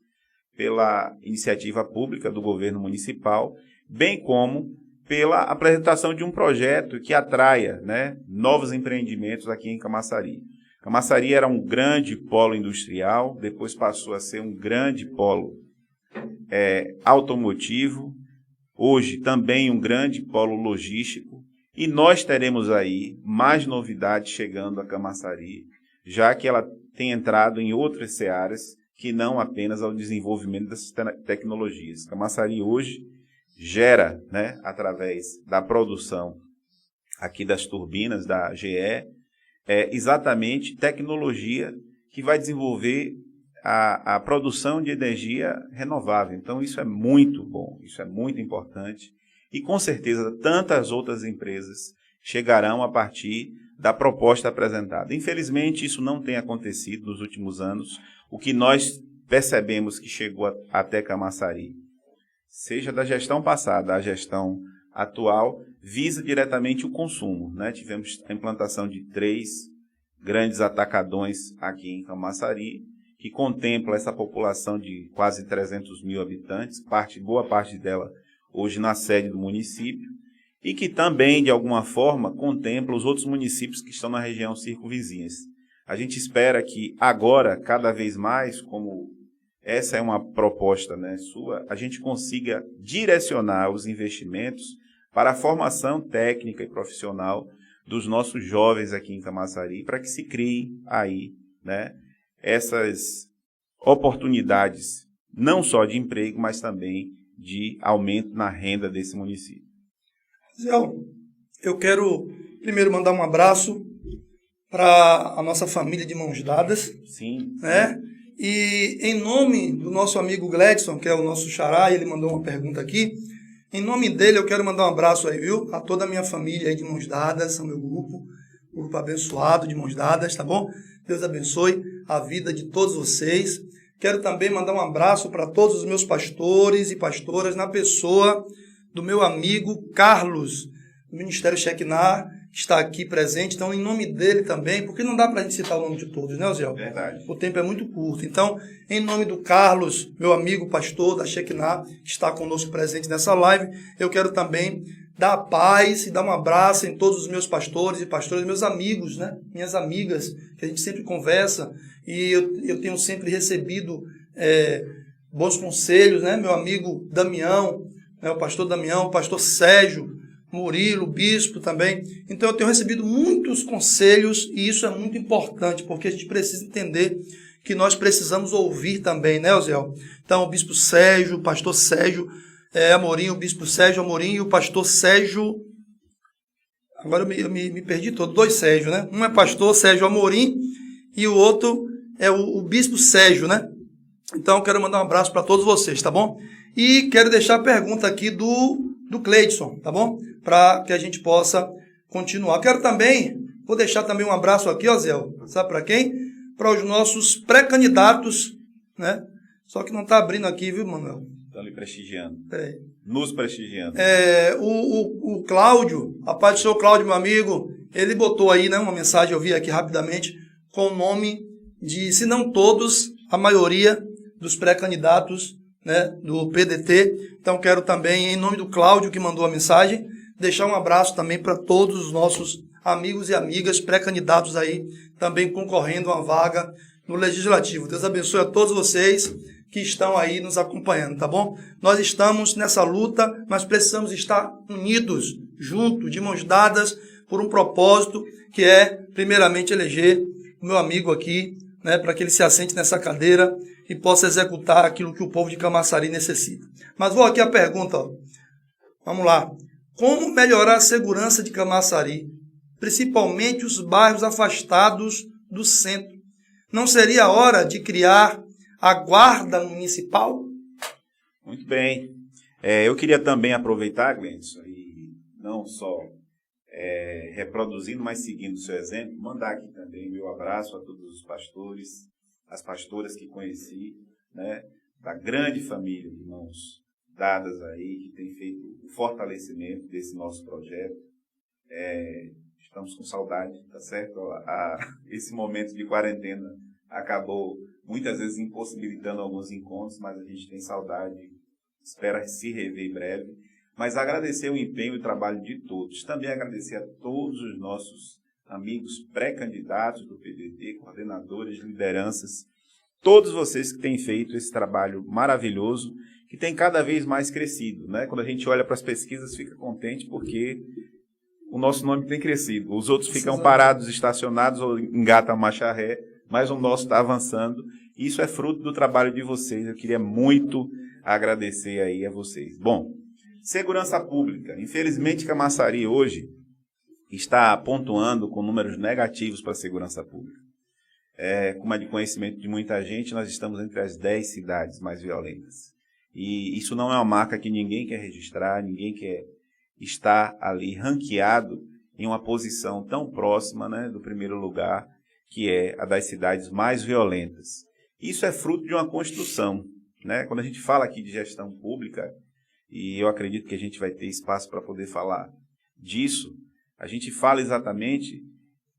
pela iniciativa pública do governo municipal, bem como pela apresentação de um projeto que atraia, né, novos empreendimentos aqui em Camaçari. Camaçari era um grande polo industrial, depois passou a ser um grande polo automotivo, hoje também um grande polo logístico, e nós teremos aí mais novidades chegando a Camaçari, já que ela tem entrado em outras searas que não apenas ao desenvolvimento dessas tecnologias. Camaçari hoje gera, né, através da produção aqui das turbinas da GE, exatamente tecnologia que vai desenvolver a produção de energia renovável. Então, isso é muito bom, isso é muito importante. E, com certeza, tantas outras empresas chegarão a partir da proposta apresentada. Infelizmente, isso não tem acontecido nos últimos anos. O que nós percebemos que chegou até Camaçari, seja da gestão passada à gestão atual, visa diretamente o consumo, né? Tivemos a implantação de 3 grandes atacadões aqui em Camaçari, que contempla essa população de quase 300 mil habitantes, boa parte dela hoje na sede do município, e que também, de alguma forma, contempla os outros municípios que estão na região circunvizinhas. A gente espera que agora, cada vez mais, como essa é uma proposta, né, sua, a gente consiga direcionar os investimentos para a formação técnica e profissional dos nossos jovens aqui em Camaçari, para que se criem aí, né, essas oportunidades, não só de emprego, mas também de aumento na renda desse município. Zé, eu quero primeiro mandar um abraço para a nossa família de Mãos Dadas. Sim. Né? E em nome do nosso amigo Gledson, que é o nosso xará, ele mandou uma pergunta aqui. Em nome dele, eu quero mandar um abraço aí, viu? A toda a minha família aí de Mãos Dadas, são meu grupo abençoado de Mãos Dadas, tá bom? Deus abençoe a vida de todos vocês. Quero também mandar um abraço para todos os meus pastores e pastoras, na pessoa do meu amigo Carlos, do Ministério Shekinah, que está aqui presente. Então, em nome dele também, porque não dá para a gente citar o nome de todos, né, Zé? Verdade. O tempo é muito curto. Então, em nome do Carlos, meu amigo pastor da Shekinah, que está conosco presente nessa live, eu quero também dar paz e dar um abraço em todos os meus pastores e pastoras, meus amigos, né? Minhas amigas, que a gente sempre conversa, e eu tenho sempre recebido bons conselhos, né? Meu amigo Damião, né? O pastor Damião, o pastor Sérgio, Murilo, bispo também. Então eu tenho recebido muitos conselhos e isso é muito importante, porque a gente precisa entender que nós precisamos ouvir também, né, Oziel? Então o bispo Sérgio, o pastor Sérgio Amorim, o bispo Sérgio Amorim e o pastor Sérgio... Agora eu me perdi todo, 2 Sérgio, né? Um é pastor Sérgio Amorim e o outro é o bispo Sérgio, né? Então eu quero mandar um abraço para todos vocês, tá bom? E quero deixar a pergunta aqui do Cleidson, tá bom? Para que a gente possa continuar. Vou deixar também um abraço aqui, ó, Zé, sabe para quem? Para os nossos pré-candidatos, né? Só que não está abrindo aqui, viu, Manuel? Estão lhe prestigiando. Peraí. Nos prestigiando. O Cláudio, a paz do senhor Cláudio, meu amigo, ele botou aí, né, uma mensagem, eu vi aqui rapidamente, com o nome de, se não todos, a maioria dos pré-candidatos, né, do PDT. Então quero também, em nome do Cláudio que mandou a mensagem, deixar um abraço também para todos os nossos amigos e amigas pré-candidatos aí, também concorrendo a uma vaga no Legislativo. Deus abençoe a todos vocês que estão aí nos acompanhando, tá bom? Nós estamos nessa luta, mas precisamos estar unidos, juntos, de mãos dadas, por um propósito que é, primeiramente, eleger o meu amigo aqui, né, para que ele se assente nessa cadeira e possa executar aquilo que o povo de Camaçari necessita. Mas vou aqui a pergunta, ó. Vamos lá. Como melhorar a segurança de Camaçari, principalmente os bairros afastados do centro? Não seria a hora de criar a guarda municipal? Muito bem. Eu queria também aproveitar, Glenson, e não só reproduzindo, mas seguindo o seu exemplo, mandar aqui também meu abraço a todos os pastores, as pastoras que conheci, né, da grande família de Mãos Dadas aí, que tem feito o fortalecimento desse nosso projeto. Estamos com saudade, tá certo? Esse momento de quarentena acabou muitas vezes impossibilitando alguns encontros, mas a gente tem saudade, espera se rever em breve. Mas agradecer o empenho e o trabalho de todos. Também agradecer a todos os nossos amigos pré-candidatos do PDT, coordenadores, lideranças, todos vocês que têm feito esse trabalho maravilhoso, que tem cada vez mais crescido, né? Quando a gente olha para as pesquisas, fica contente porque o nosso nome tem crescido. Os outros ficam parados, estacionados ou engatam a marcha ré, mas o nosso está avançando. Isso é fruto do trabalho de vocês. Eu queria muito agradecer aí a vocês. Bom, segurança pública. Infelizmente, Camaçari hoje está pontuando com números negativos para a segurança pública. Como é de conhecimento de muita gente, nós estamos entre as 10 cidades mais violentas. E isso não é uma marca que ninguém quer registrar, ninguém quer estar ali ranqueado em uma posição tão próxima, né, do primeiro lugar, que é a das cidades mais violentas. Isso é fruto de uma construção, né? Quando a gente fala aqui de gestão pública, e eu acredito que a gente vai ter espaço para poder falar disso, a gente fala exatamente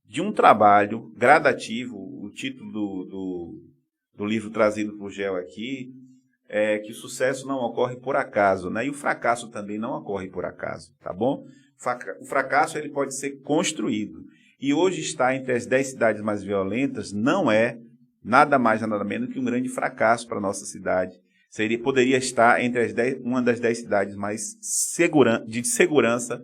de um trabalho gradativo. O título do livro trazido por Gel aqui é que o sucesso não ocorre por acaso, né? E o fracasso também não ocorre por acaso, tá bom? O fracasso ele pode ser construído. E hoje estar entre as 10 cidades mais violentas não é nada mais, nada menos que um grande fracasso para a nossa cidade. Poderia estar entre uma das 10 cidades mais de segurança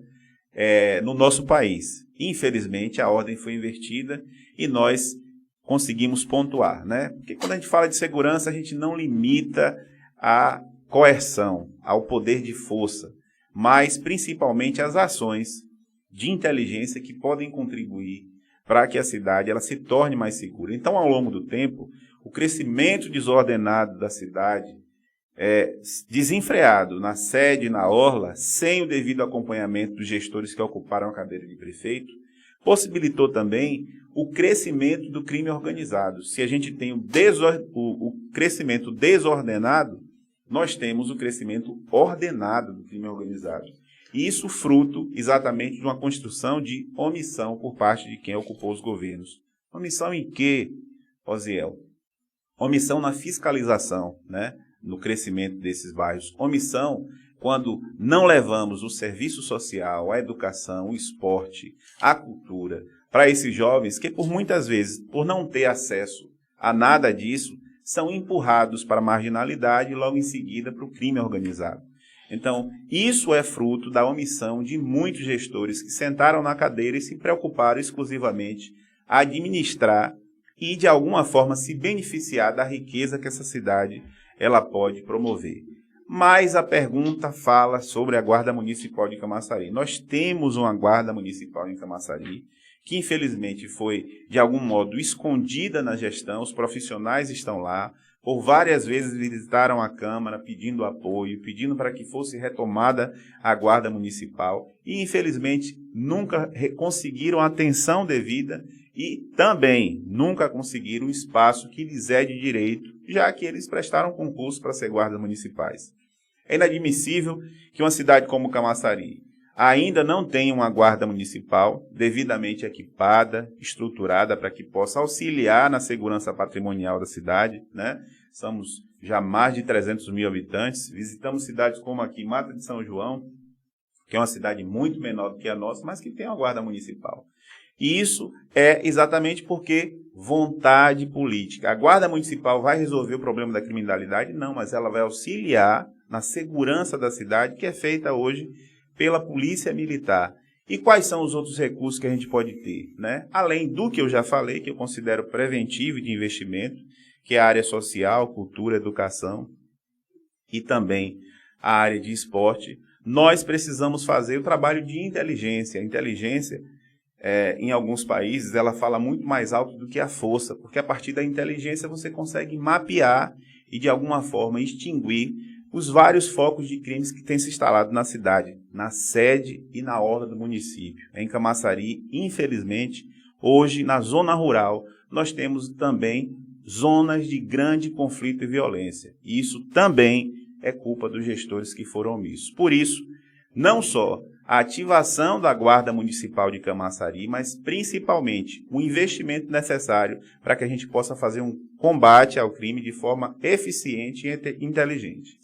no nosso país. Infelizmente, a ordem foi invertida e nós conseguimos pontuar, né? Porque quando a gente fala de segurança, a gente não limita a coerção, ao poder de força, mas principalmente as ações de inteligência que podem contribuir para que a cidade ela se torne mais segura. Então, ao longo do tempo, o crescimento desordenado da cidade, desenfreado na sede e na orla, sem o devido acompanhamento dos gestores que ocuparam a cadeira de prefeito, possibilitou também o crescimento do crime organizado. Se a gente tem o crescimento desordenado, nós temos o crescimento ordenado do crime organizado. E isso fruto exatamente de uma construção de omissão por parte de quem ocupou os governos. Omissão em quê, Osiel? Omissão na fiscalização, né? No crescimento desses bairros. Omissão quando não levamos o serviço social, a educação, o esporte, a cultura para esses jovens que, por muitas vezes, por não ter acesso a nada disso, são empurrados para a marginalidade e logo em seguida para o crime organizado. Então, isso é fruto da omissão de muitos gestores que sentaram na cadeira e se preocuparam exclusivamente a administrar e, de alguma forma, se beneficiar da riqueza que essa cidade ela pode promover. Mas a pergunta fala sobre a Guarda Municipal de Camaçari. Nós temos uma Guarda Municipal em Camaçari, que infelizmente foi, de algum modo, escondida na gestão. Os profissionais estão lá, por várias vezes visitaram a Câmara pedindo apoio, pedindo para que fosse retomada a Guarda Municipal e, infelizmente, nunca conseguiram a atenção devida e também nunca conseguiram o espaço que lhes é de direito, já que eles prestaram concurso para ser guardas municipais. É inadmissível que uma cidade como Camaçari ainda não tenha uma guarda municipal devidamente equipada, estruturada para que possa auxiliar na segurança patrimonial da cidade, né? Somos já mais de 300 mil habitantes, visitamos cidades como aqui, Mata de São João, que é uma cidade muito menor do que a nossa, mas que tem uma guarda municipal. E isso é exatamente porque vontade política. A guarda municipal vai resolver o problema da criminalidade? Não, mas ela vai auxiliar na segurança da cidade, que é feita hoje pela Polícia Militar. E quais são os outros recursos que a gente pode ter, né? Além do que eu já falei, que eu considero preventivo de investimento, que é a área social, cultura, educação e também a área de esporte, nós precisamos fazer o trabalho de inteligência. A inteligência, em alguns países, ela fala muito mais alto do que a força, porque a partir da inteligência você consegue mapear e, de alguma forma, extinguir os vários focos de crimes que têm se instalado na cidade, na sede e na orla do município. Em Camaçari, infelizmente, hoje, na zona rural, nós temos também zonas de grande conflito e violência. E isso também é culpa dos gestores que foram omissos. Por isso, não só a ativação da Guarda Municipal de Camaçari, mas principalmente o investimento necessário para que a gente possa fazer um combate ao crime de forma eficiente e inteligente.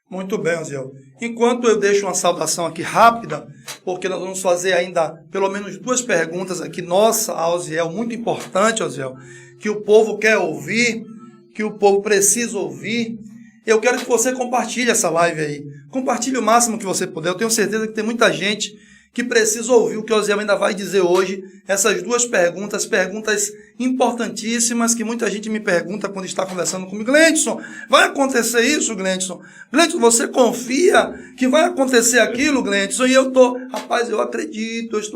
Muito bem, Osiel. Enquanto eu deixo uma saudação aqui rápida, porque nós vamos fazer ainda pelo menos 2 perguntas aqui, nossa, a Osiel, muito importante, Osiel, que o povo quer ouvir, que o povo precisa ouvir. Eu quero que você compartilhe essa live aí. Compartilhe o máximo que você puder. Eu tenho certeza que tem muita gente que precisa ouvir o que o Osiel ainda vai dizer hoje. Essas 2 perguntas importantíssimas que muita gente me pergunta quando está conversando comigo. Glendson, vai acontecer isso, Glendson? Glendson, você confia que vai acontecer aquilo, Glendson? E eu estou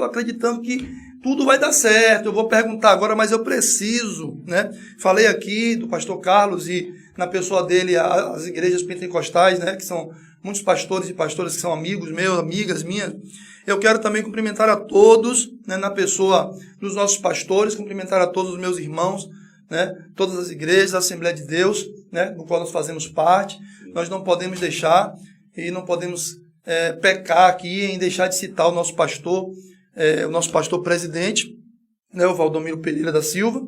acreditando que tudo vai dar certo. Eu vou perguntar agora, mas eu preciso, né? Falei aqui do pastor Carlos e na pessoa dele as igrejas pentecostais, né? Que são muitos pastores e pastoras que são amigos meus, amigas minhas. Eu quero também cumprimentar a todos, né, na pessoa dos nossos pastores, cumprimentar a todos os meus irmãos né? Todas as igrejas, a Assembleia de Deus, né? No qual nós fazemos parte. Nós não podemos deixar e não podemos pecar aqui em deixar de citar o nosso pastor presidente, né? O Valdomiro Pereira da Silva,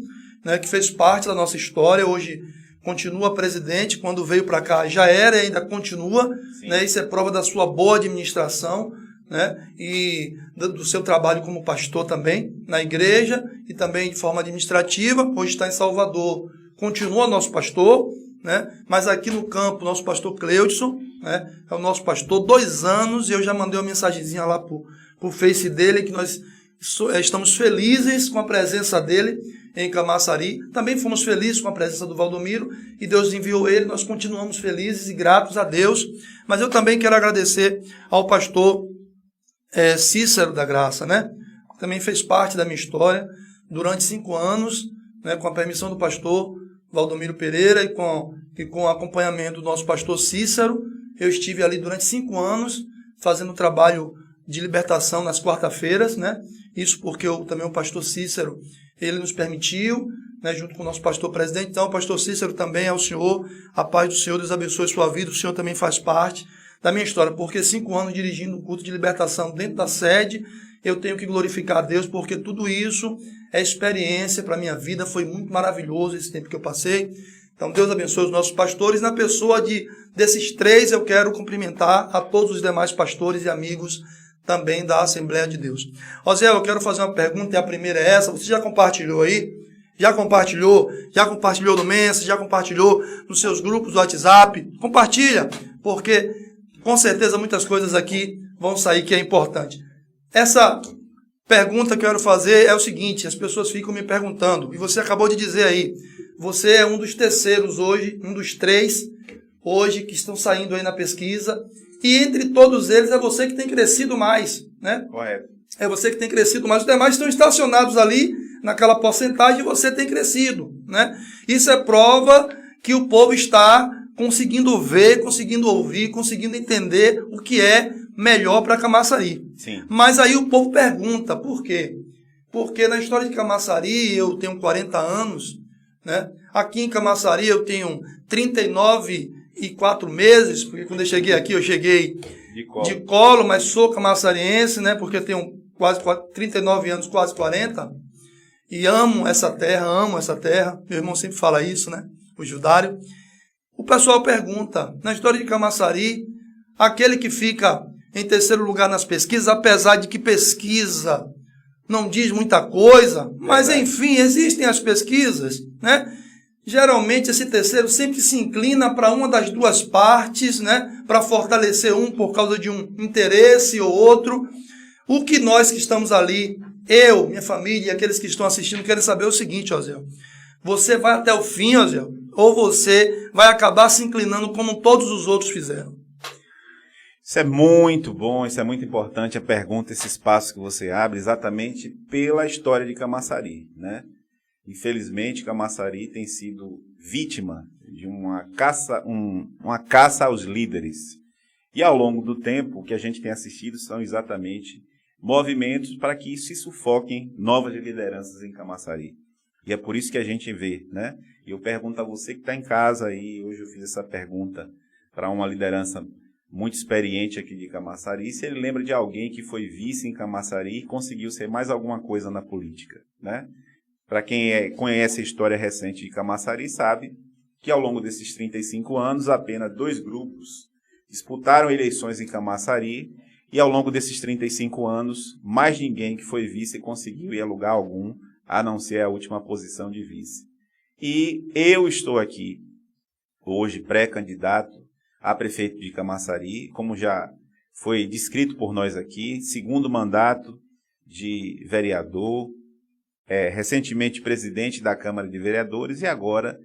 né? Que fez parte da nossa história, hoje continua presidente, quando veio para cá já era e ainda continua, né? Isso é prova da sua boa administração, né? E do seu trabalho como pastor também na igreja e também de forma administrativa. Hoje está em Salvador, continua nosso pastor, né? Mas aqui no campo, nosso pastor Cleudson, né? É o nosso pastor, 2 anos, e eu já mandei uma mensagenzinha lá pro Face dele, que nós estamos felizes com a presença dele em Camaçari. Também fomos felizes com a presença do Valdomiro, e Deus enviou ele, nós continuamos felizes e gratos a Deus. Mas eu também quero agradecer ao pastor Cícero da Graça, né? Também fez parte da minha história durante 5 anos, né? Com a permissão do pastor Valdomiro Pereira e com o acompanhamento do nosso pastor Cícero, eu estive ali durante 5 anos fazendo trabalho de libertação nas quarta-feiras, né? Isso porque também o pastor Cícero, ele nos permitiu, né? Junto com o nosso pastor presidente. Então, o pastor Cícero também é o senhor, a paz do Senhor, Deus abençoe sua vida, o senhor também faz parte da minha história, porque 5 anos dirigindo um culto de libertação dentro da sede, eu tenho que glorificar a Deus, porque tudo isso é experiência para a minha vida, foi muito maravilhoso esse tempo que eu passei. Então, Deus abençoe os nossos pastores. Na pessoa desses 3, eu quero cumprimentar a todos os demais pastores e amigos também da Assembleia de Deus. José, eu quero fazer uma pergunta, e a primeira é essa. Você já compartilhou aí? Já compartilhou no Mensa, já compartilhou nos seus grupos do WhatsApp? Compartilha, porque com certeza muitas coisas aqui vão sair que é importante. Essa pergunta que eu quero fazer é o seguinte: as pessoas ficam me perguntando, e você acabou de dizer aí, você é um dos terceiros hoje, um dos 3 hoje que estão saindo aí na pesquisa, e entre todos eles é você que tem crescido mais, né? Correto. É você que tem crescido mais. Os demais estão estacionados ali naquela porcentagem e você tem crescido, né? Isso é prova que o povo está conseguindo ver, conseguindo ouvir, conseguindo entender o que é melhor para Camaçari. Sim. Mas aí o povo pergunta, por quê? Porque na história de Camaçari eu tenho 40 anos, né? Aqui em Camaçari eu tenho 39 e 4 meses, porque quando eu cheguei aqui, eu cheguei de colo, mas sou camaçariense, né? Porque eu tenho quase 39 anos, quase 40, e amo essa terra. Meu irmão sempre fala isso, né? O Judário. O pessoal pergunta, na história de Camaçari, aquele que fica em terceiro lugar nas pesquisas, apesar de que pesquisa não diz muita coisa, mas enfim, existem as pesquisas, né? Geralmente esse terceiro sempre se inclina para uma das 2 partes, né? Para fortalecer um por causa de um interesse ou outro. O que nós que estamos ali, eu, minha família e aqueles que estão assistindo, querem saber é o seguinte, Osel. Você vai até o fim, Osel, ou você vai acabar se inclinando como todos os outros fizeram? Isso é muito bom, isso é muito importante, a pergunta, esse espaço que você abre, exatamente pela história de Camaçari, né? Infelizmente, Camaçari tem sido vítima de uma caça aos líderes. E ao longo do tempo, o que a gente tem assistido são exatamente movimentos para que se sufoquem novas lideranças em Camaçari. E é por isso que a gente vê, né? E eu pergunto a você que está em casa aí, hoje eu fiz essa pergunta para uma liderança muito experiente aqui de Camaçari, se ele lembra de alguém que foi vice em Camaçari e conseguiu ser mais alguma coisa na política, né? Para quem conhece a história recente de Camaçari, sabe que ao longo desses 35 anos, apenas 2 grupos disputaram eleições em Camaçari, e ao longo desses 35 anos, mais ninguém que foi vice conseguiu ir a lugar algum, a não ser a última posição de vice. E eu estou aqui, hoje, pré-candidato a prefeito de Camaçari, como já foi descrito por nós aqui, 2º mandato de vereador, recentemente presidente da Câmara de Vereadores e agora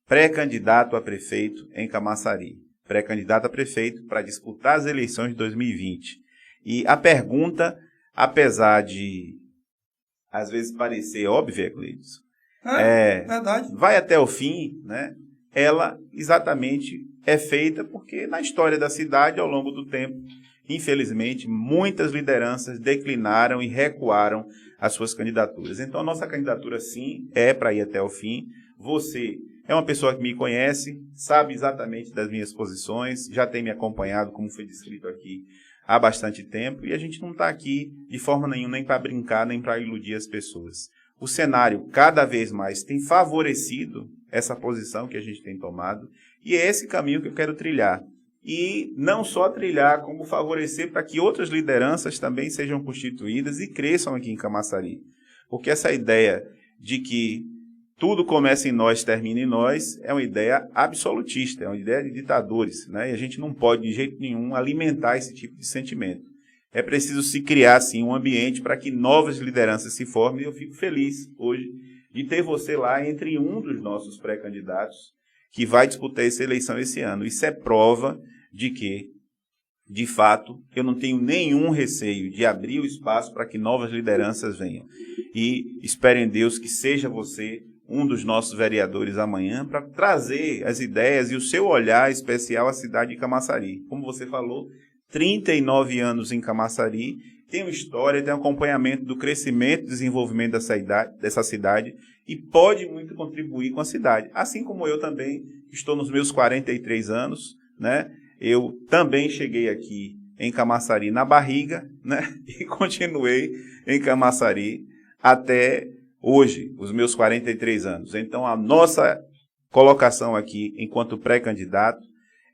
pré-candidato a prefeito em Camaçari. Pré-candidato a prefeito para disputar as eleições de 2020. E a pergunta, apesar de às vezes parecer óbvia, Cleiton, verdade. Vai até o fim, né? Ela exatamente é feita porque na história da cidade, ao longo do tempo, infelizmente, muitas lideranças declinaram e recuaram as suas candidaturas. Então, a nossa candidatura, sim, é para ir até o fim. Você é uma pessoa que me conhece, sabe exatamente das minhas posições, já tem me acompanhado, como foi descrito aqui, há bastante tempo, e a gente não está aqui de forma nenhuma nem para brincar, nem para iludir as pessoas. O cenário cada vez mais tem favorecido essa posição que a gente tem tomado, e é esse caminho que eu quero trilhar. E não só trilhar, como favorecer para que outras lideranças também sejam constituídas e cresçam aqui em Camaçari. Porque essa ideia de que tudo começa em nós, termina em nós, é uma ideia absolutista, é uma ideia de ditadores, né? E a gente não pode, de jeito nenhum, alimentar esse tipo de sentimento. É preciso se criar, sim, um ambiente para que novas lideranças se formem, e eu fico feliz hoje de ter você lá entre um dos nossos pré-candidatos que vai disputar essa eleição esse ano. Isso é prova de que, de fato, eu não tenho nenhum receio de abrir o espaço para que novas lideranças venham. E espero em Deus que seja você um dos nossos vereadores amanhã para trazer as ideias e o seu olhar especial à cidade de Camaçari. Como você falou, 39 anos em Camaçari, tem uma história, tem um acompanhamento do crescimento e desenvolvimento dessa cidade e pode muito contribuir com a cidade. Assim como eu também estou nos meus 43 anos, né? Eu também cheguei aqui em Camaçari na barriga, né? E continuei em Camaçari até hoje, os meus 43 anos. Então, a nossa colocação aqui, enquanto pré-candidato,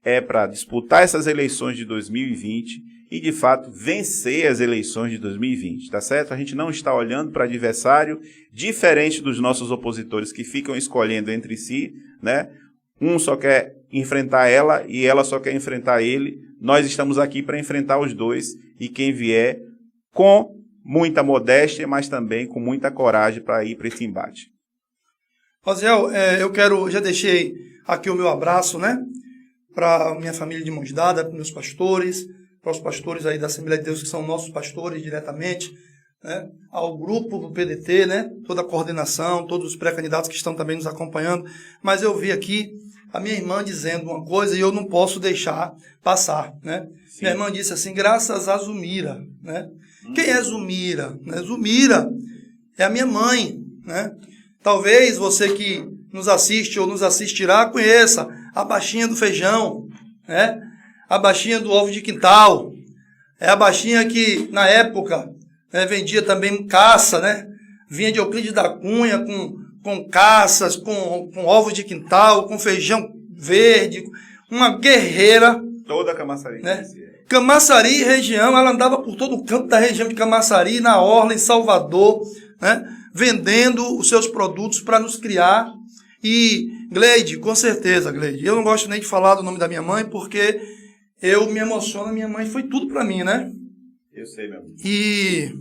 é para disputar essas eleições de 2020 e, de fato, vencer as eleições de 2020, tá certo? A gente não está olhando para adversário, diferente dos nossos opositores que ficam escolhendo entre si, né? Um só quer enfrentar ela e ela só quer enfrentar ele. Nós estamos aqui para enfrentar os dois e quem vier com muita modéstia, mas também com muita coragem para ir para esse embate. Rosiel, já deixei aqui o meu abraço, né? Para minha família de mãos dadas, para meus pastores, para os pastores aí da Assembleia de Deus, que são nossos pastores diretamente, né? Ao grupo do PDT, né? Toda a coordenação, todos os pré-candidatos que estão também nos acompanhando. Mas eu vi aqui a minha irmã dizendo uma coisa e eu não posso deixar passar, né? Sim. Minha irmã disse assim, graças a Zumira, né? Quem é Zumira? Zumira é a minha mãe, né? Talvez você que nos assiste ou nos assistirá conheça a baixinha do feijão, né? A baixinha do ovo de quintal. É a baixinha que, na época, né, vendia também caça, né? Vinha de Euclides da Cunha com caças, com ovos de quintal, com feijão verde. Uma guerreira. Toda a Camaçari. Né? Camaçari, região, ela andava por todo o canto da região de Camaçari, na orla, em Salvador, né? Vendendo os seus produtos para nos criar. E, Gleide, com certeza, Gleide, eu não gosto nem de falar do nome da minha mãe, porque eu me emociono, minha mãe foi tudo para mim, né? Eu sei, meu amigo. E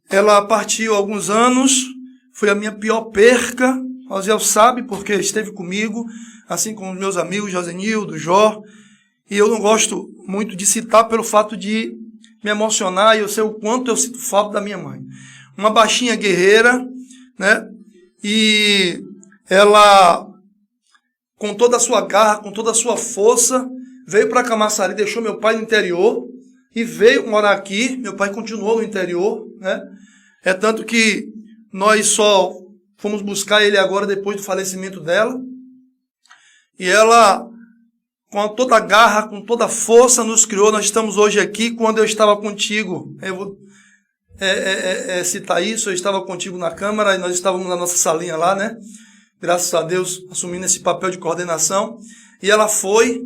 ela partiu há alguns anos, foi a minha pior perca, o Rosiel sabe, porque esteve comigo, assim como os meus amigos, Josenildo, Jó, e eu não gosto muito de citar pelo fato de me emocionar, e eu sei o quanto eu sinto falta da minha mãe. Uma baixinha guerreira, né? E ela, com toda a sua garra, com toda a sua força, veio para Camaçari, deixou meu pai no interior e veio morar aqui. Meu pai continuou no interior, né? É tanto que nós só fomos buscar ele agora depois do falecimento dela. E ela, com toda a garra, com toda a força, nos criou. Nós estamos hoje aqui. Quando eu estava contigo, eu vou citar isso, eu estava contigo na Câmara e nós estávamos na nossa salinha lá, né? Graças a Deus, assumindo esse papel de coordenação. E ela foi,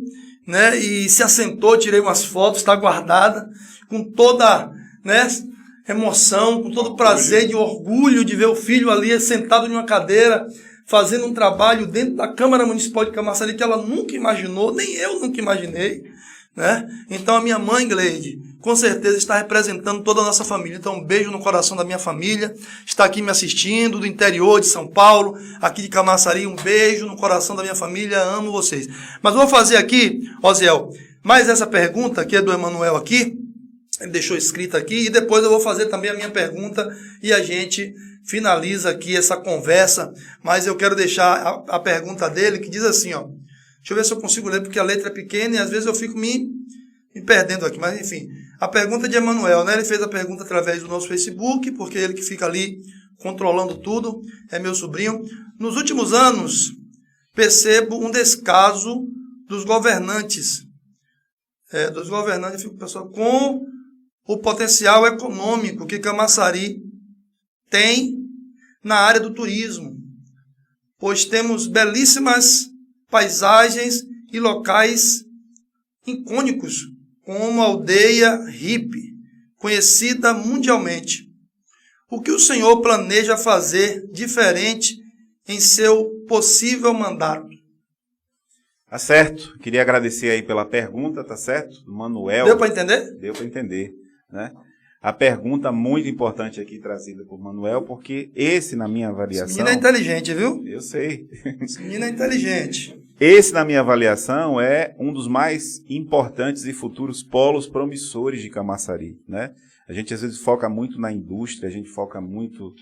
né? E se assentou, tirei umas fotos, está guardada, com toda, né, emoção, com todo prazer, de orgulho de ver o filho ali sentado em uma cadeira, fazendo um trabalho dentro da Câmara Municipal de Camaçari que ela nunca imaginou, nem eu nunca imaginei, né? Então a minha mãe, Gleide, com certeza está representando toda a nossa família. Então um beijo no coração da minha família, está aqui me assistindo, do interior de São Paulo, aqui de Camaçari, um beijo no coração da minha família, amo vocês. Mas vou fazer aqui, Rosiel, mais essa pergunta, que é do Emanuel aqui, ele deixou escrita aqui, e depois eu vou fazer também a minha pergunta e a gente finaliza aqui essa conversa, mas eu quero deixar a pergunta dele, que diz assim, ó, deixa eu ver se eu consigo ler, porque a letra é pequena e às vezes eu fico me perdendo aqui, mas enfim, a pergunta de Emanuel, né? Ele fez a pergunta através do nosso Facebook, porque ele que fica ali controlando tudo, é meu sobrinho. Nos últimos anos, percebo um descaso dos governantes. Fico pensando, com o potencial econômico que Camaçari tem na área do turismo, pois temos belíssimas paisagens e locais icônicos, como a aldeia hippie, conhecida mundialmente. O que o senhor planeja fazer diferente em seu possível mandato? Tá certo. Queria agradecer aí pela pergunta, tá certo? Manuel. Deu para entender? Deu para entender, né? A pergunta muito importante aqui trazida por Manuel, porque esse, na minha avaliação... Esse menino é inteligente, viu? Eu sei. Esse menino é inteligente. Esse, na minha avaliação, é um dos mais importantes e futuros polos promissores de Camaçari, né? A gente, às vezes, foca muito na indústria, a gente foca muito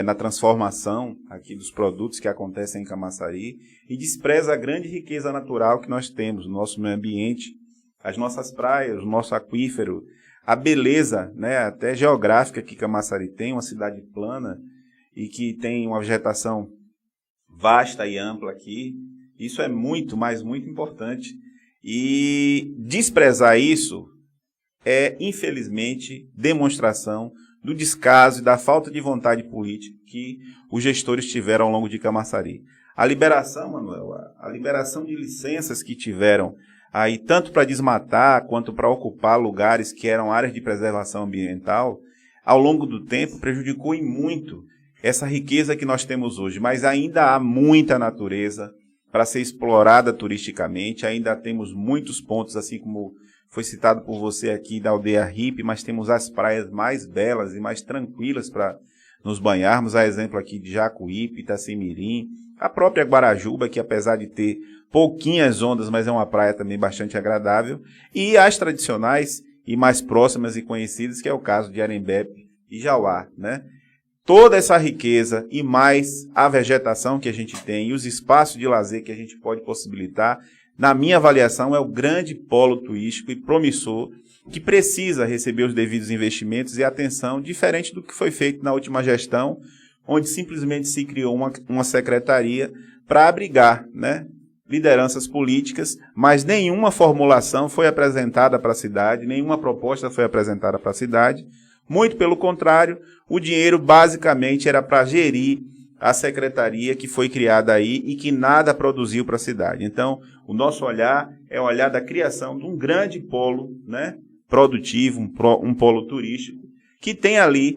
na transformação aqui dos produtos que acontecem em Camaçari e despreza a grande riqueza natural que nós temos no nosso meio ambiente, as nossas praias, o nosso aquífero, a beleza, né, até geográfica que Camaçari tem, uma cidade plana e que tem uma vegetação vasta e ampla aqui. Isso é muito, mas muito importante. E desprezar isso é, infelizmente, demonstração do descaso e da falta de vontade política que os gestores tiveram ao longo de Camaçari. A liberação, Manuel, a liberação de licenças que tiveram aí, tanto para desmatar quanto para ocupar lugares que eram áreas de preservação ambiental, ao longo do tempo prejudicou em muito essa riqueza que nós temos hoje. Mas ainda há muita natureza para ser explorada turisticamente, ainda temos muitos pontos, assim como foi citado por você aqui da aldeia hippie, mas temos as praias mais belas e mais tranquilas para nos banharmos, a exemplo aqui de Jacuípe, Itacimirim, a própria Guarajuba, que apesar de ter pouquinhas ondas, mas é uma praia também bastante agradável, e as tradicionais e mais próximas e conhecidas, que é o caso de Arembepe e Jauá, né? Toda essa riqueza e mais a vegetação que a gente tem e os espaços de lazer que a gente pode possibilitar, na minha avaliação, é o grande polo turístico e promissor que precisa receber os devidos investimentos e atenção, diferente do que foi feito na última gestão, onde simplesmente se criou uma secretaria para abrigar, né, lideranças políticas, mas nenhuma formulação foi apresentada para a cidade, nenhuma proposta foi apresentada para a cidade. Muito pelo contrário, o dinheiro basicamente era para gerir a secretaria que foi criada aí e que nada produziu para a cidade. Então, o nosso olhar é o olhar da criação de um grande polo, né, produtivo, um polo turístico, que tem ali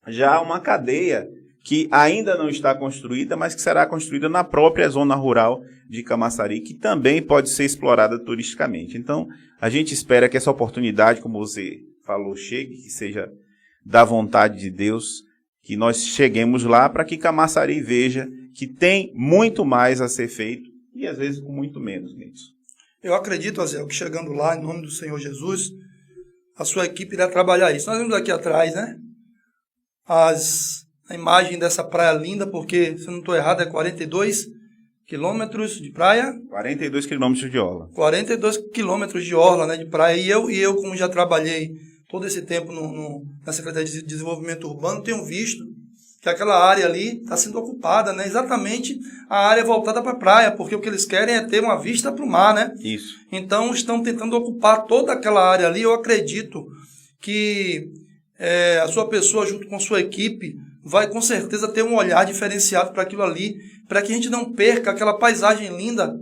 já uma cadeia que ainda não está construída, mas que será construída na própria zona rural de Camaçari, que também pode ser explorada turisticamente. Então, a gente espera que essa oportunidade, como você falou, chegue, que seja da vontade de Deus, que nós cheguemos lá para que Camaçari veja que tem muito mais a ser feito e às vezes com muito menos nisso. Eu acredito, Azel, que chegando lá, em nome do Senhor Jesus, a sua equipe irá trabalhar isso. Nós vemos aqui atrás, né, a imagem dessa praia linda, porque, se eu não estou errado, é 42 quilômetros de praia. 42 quilômetros de orla. 42 quilômetros de orla, né, de praia. E eu, como já trabalhei todo esse tempo na Secretaria de Desenvolvimento Urbano, tenho visto que aquela área ali está sendo ocupada, né? Exatamente a área voltada para a praia, porque o que eles querem é ter uma vista para o mar, né? Isso. Então, estão tentando ocupar toda aquela área ali. Eu acredito que a sua pessoa, junto com a sua equipe, vai com certeza ter um olhar diferenciado para aquilo ali, para que a gente não perca aquela paisagem linda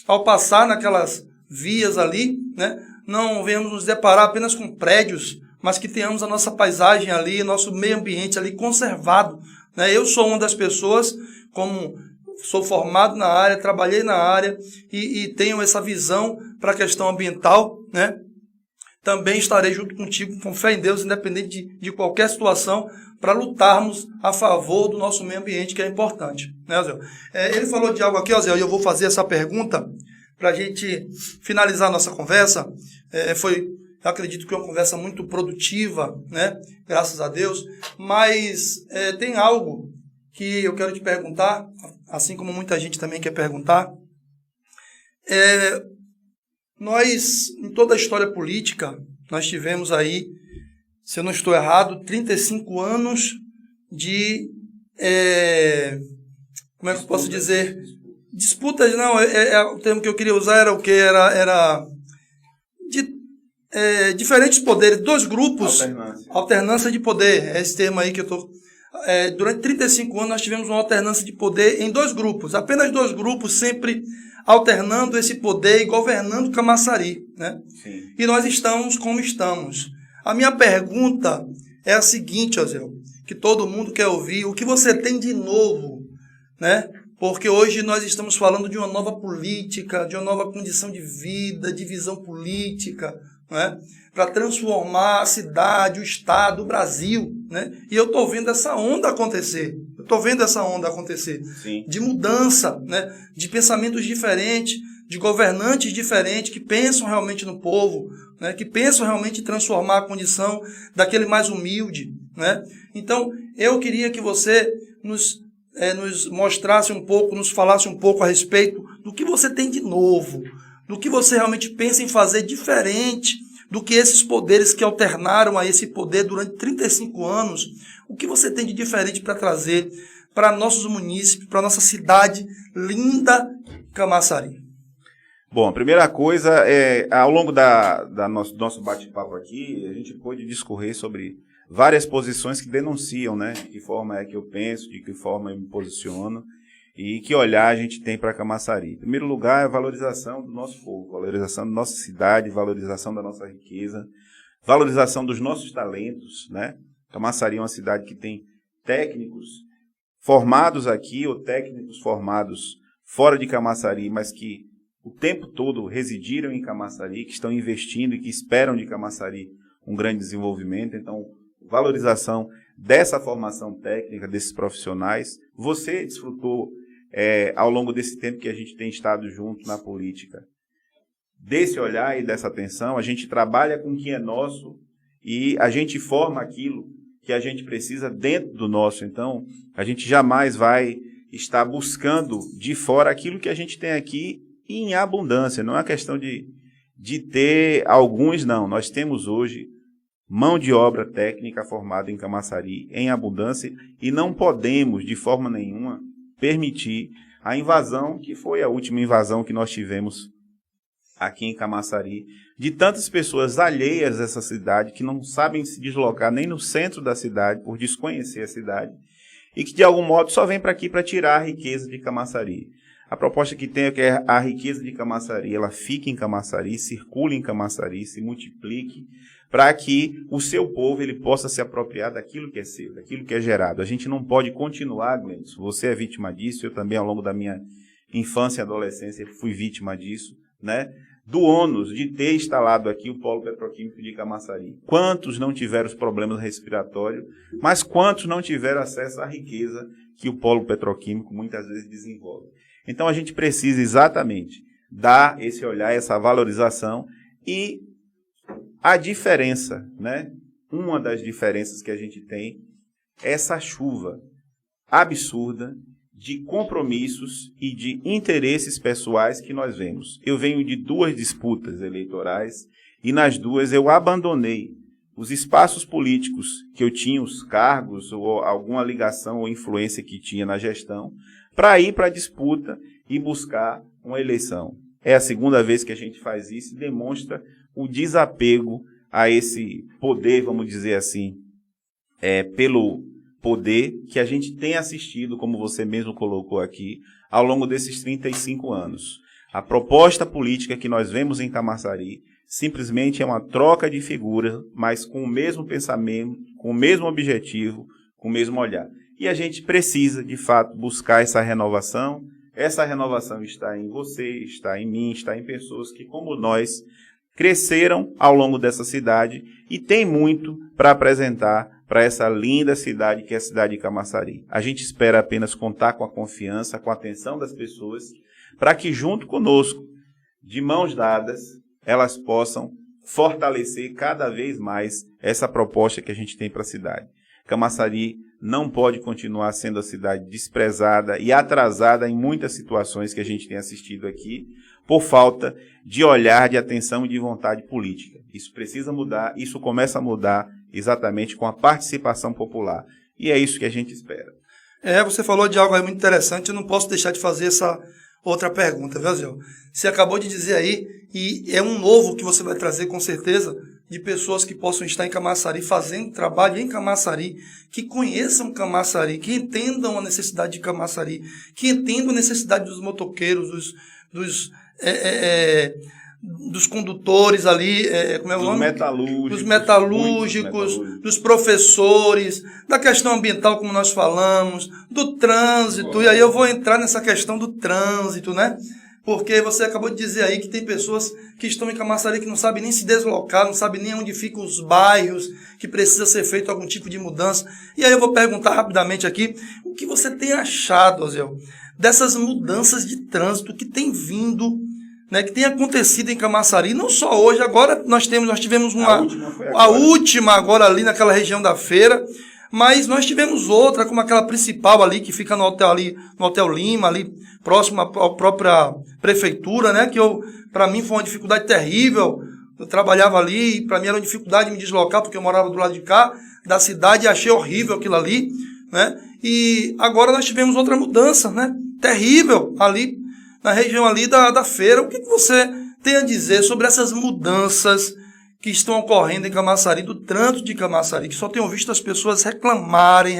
ao passar naquelas vias ali, né? Não venhamos nos deparar apenas com prédios, mas que tenhamos a nossa paisagem ali, nosso meio ambiente ali conservado, né? Eu sou uma das pessoas, como sou formado na área, trabalhei na área e tenho essa visão para a questão ambiental, né? Também estarei junto contigo, com fé em Deus, independente de qualquer situação, para lutarmos a favor do nosso meio ambiente, que é importante, né, Zé? Ele falou de algo aqui, Zé, e eu vou fazer essa pergunta para a gente finalizar a nossa conversa. Eu acredito que é uma conversa muito produtiva, né? Graças a Deus, mas tem algo que eu quero te perguntar, assim como muita gente também quer perguntar. Nós, em toda a história política, nós tivemos aí, se eu não estou errado, 35 anos de como é que eu posso dizer? Disputas, não, o termo que eu queria usar era o que? Era de diferentes poderes, dois grupos, alternância de poder, é esse termo aí que eu estou... durante 35 anos nós tivemos uma alternância de poder em dois grupos, apenas dois grupos sempre alternando esse poder e governando Camaçari, né? Sim. E nós estamos como estamos. A minha pergunta é a seguinte, Osiel, que todo mundo quer ouvir, o que você tem de novo, né? Porque hoje nós estamos falando de uma nova política, de uma nova condição de vida, de visão política, né? Para transformar a cidade, o estado, o Brasil, né? E eu estou vendo essa onda acontecer. Sim. De mudança, né? De pensamentos diferentes, de governantes diferentes que pensam realmente no povo, né? Que pensam realmente em transformar a condição daquele mais humilde, né? Então, eu queria que você nos mostrasse um pouco, nos falasse um pouco a respeito do que você tem de novo, do que você realmente pensa em fazer diferente do que esses poderes que alternaram a esse poder durante 35 anos. O que você tem de diferente para trazer para nossos munícipes, para nossa cidade linda, Camaçari? Bom, a primeira coisa ao longo do nosso bate-papo aqui, a gente pôde discorrer sobre várias posições que denunciam, né, de que forma é que eu penso, de que forma eu me posiciono e que olhar a gente tem para Camaçari. Em primeiro lugar, é a valorização do nosso povo, valorização da nossa cidade, valorização da nossa riqueza, valorização dos nossos talentos, né? Camaçari é uma cidade que tem técnicos formados aqui ou técnicos formados fora de Camaçari, mas que o tempo todo residiram em Camaçari, que estão investindo e que esperam de Camaçari um grande desenvolvimento. Então, valorização dessa formação técnica, desses profissionais. Você desfrutou, ao longo desse tempo que a gente tem estado junto na política, desse olhar e dessa atenção. A gente trabalha com o que é nosso e a gente forma aquilo que a gente precisa dentro do nosso. Então, a gente jamais vai estar buscando de fora aquilo que a gente tem aqui em abundância. Não é uma questão de ter alguns, não. Nós temos hoje mão de obra técnica formada em Camaçari em abundância e não podemos, de forma nenhuma, permitir a invasão, que foi a última invasão que nós tivemos aqui em Camaçari, de tantas pessoas alheias a essa cidade, que não sabem se deslocar nem no centro da cidade, por desconhecer a cidade, e que, de algum modo, só vem para aqui para tirar a riqueza de Camaçari. A proposta que tem é que a riqueza de Camaçari, ela fique em Camaçari, circule em Camaçari, se multiplique, para que o seu povo ele possa se apropriar daquilo que é seu, daquilo que é gerado. A gente não pode continuar, Glenson, você é vítima disso, eu também, ao longo da minha infância e adolescência, fui vítima disso, né? Do ônus de ter instalado aqui o polo petroquímico de Camaçari. Quantos não tiveram os problemas respiratórios, mas quantos não tiveram acesso à riqueza que o polo petroquímico muitas vezes desenvolve. Então a gente precisa exatamente dar esse olhar, essa valorização e a diferença, né? Uma das diferenças que a gente tem é essa chuva absurda de compromissos e de interesses pessoais que nós vemos. Eu venho de 2 disputas eleitorais e nas 2 eu abandonei os espaços políticos que eu tinha, os cargos ou alguma ligação ou influência que tinha na gestão, para ir para a disputa e buscar uma eleição. É a segunda vez que a gente faz isso e demonstra o desapego a esse poder, vamos dizer assim, pelo poder que a gente tem assistido, como você mesmo colocou aqui, ao longo desses 35 anos. A proposta política que nós vemos em Camaçari simplesmente é uma troca de figuras, mas com o mesmo pensamento, com o mesmo objetivo, com o mesmo olhar. E a gente precisa, de fato, buscar essa renovação. Essa renovação está em você, está em mim, está em pessoas que, como nós, cresceram ao longo dessa cidade e tem muito para apresentar para essa linda cidade que é a cidade de Camaçari. A gente espera apenas contar com a confiança, com a atenção das pessoas, para que junto conosco, de mãos dadas, elas possam fortalecer cada vez mais essa proposta que a gente tem para a cidade. Camaçari não pode continuar sendo a cidade desprezada e atrasada em muitas situações que a gente tem assistido aqui, por falta de olhar, de atenção e de vontade política. Isso precisa mudar, isso começa a mudar exatamente com a participação popular. E é isso que a gente espera. Você falou de algo aí muito interessante, eu não posso deixar de fazer essa outra pergunta, viu, Zé? Você acabou de dizer aí, e é um novo que você vai trazer com certeza, de pessoas que possam estar em Camaçari, fazendo trabalho em Camaçari, que conheçam Camaçari, que entendam a necessidade de Camaçari, que entendam a necessidade dos motoqueiros, dos condutores ali, como é o nome? Dos metalúrgicos, dos professores, da questão ambiental, como nós falamos, do trânsito, e aí eu vou entrar nessa questão do trânsito, né? Porque você acabou de dizer aí que tem pessoas que estão em Camaçari que não sabem nem se deslocar, não sabem nem onde ficam os bairros, que precisa ser feito algum tipo de mudança. E aí eu vou perguntar rapidamente aqui, o que você tem achado, Zé, dessas mudanças de trânsito que tem vindo, né, que tem acontecido em Camaçari, não só hoje, agora nós tivemos a última agora ali naquela região da feira, mas nós tivemos outra, como aquela principal ali, que fica no Hotel Lima, ali próximo à própria prefeitura, né, que para mim foi uma dificuldade terrível. Eu trabalhava ali e para mim era uma dificuldade de me deslocar, porque eu morava do lado de cá da cidade e achei horrível aquilo ali, né? E agora nós tivemos outra mudança, né, terrível ali na região ali da feira. O que você tem a dizer sobre essas mudanças que estão ocorrendo em Camaçari, do trânsito de Camaçari, que só tenho visto as pessoas reclamarem.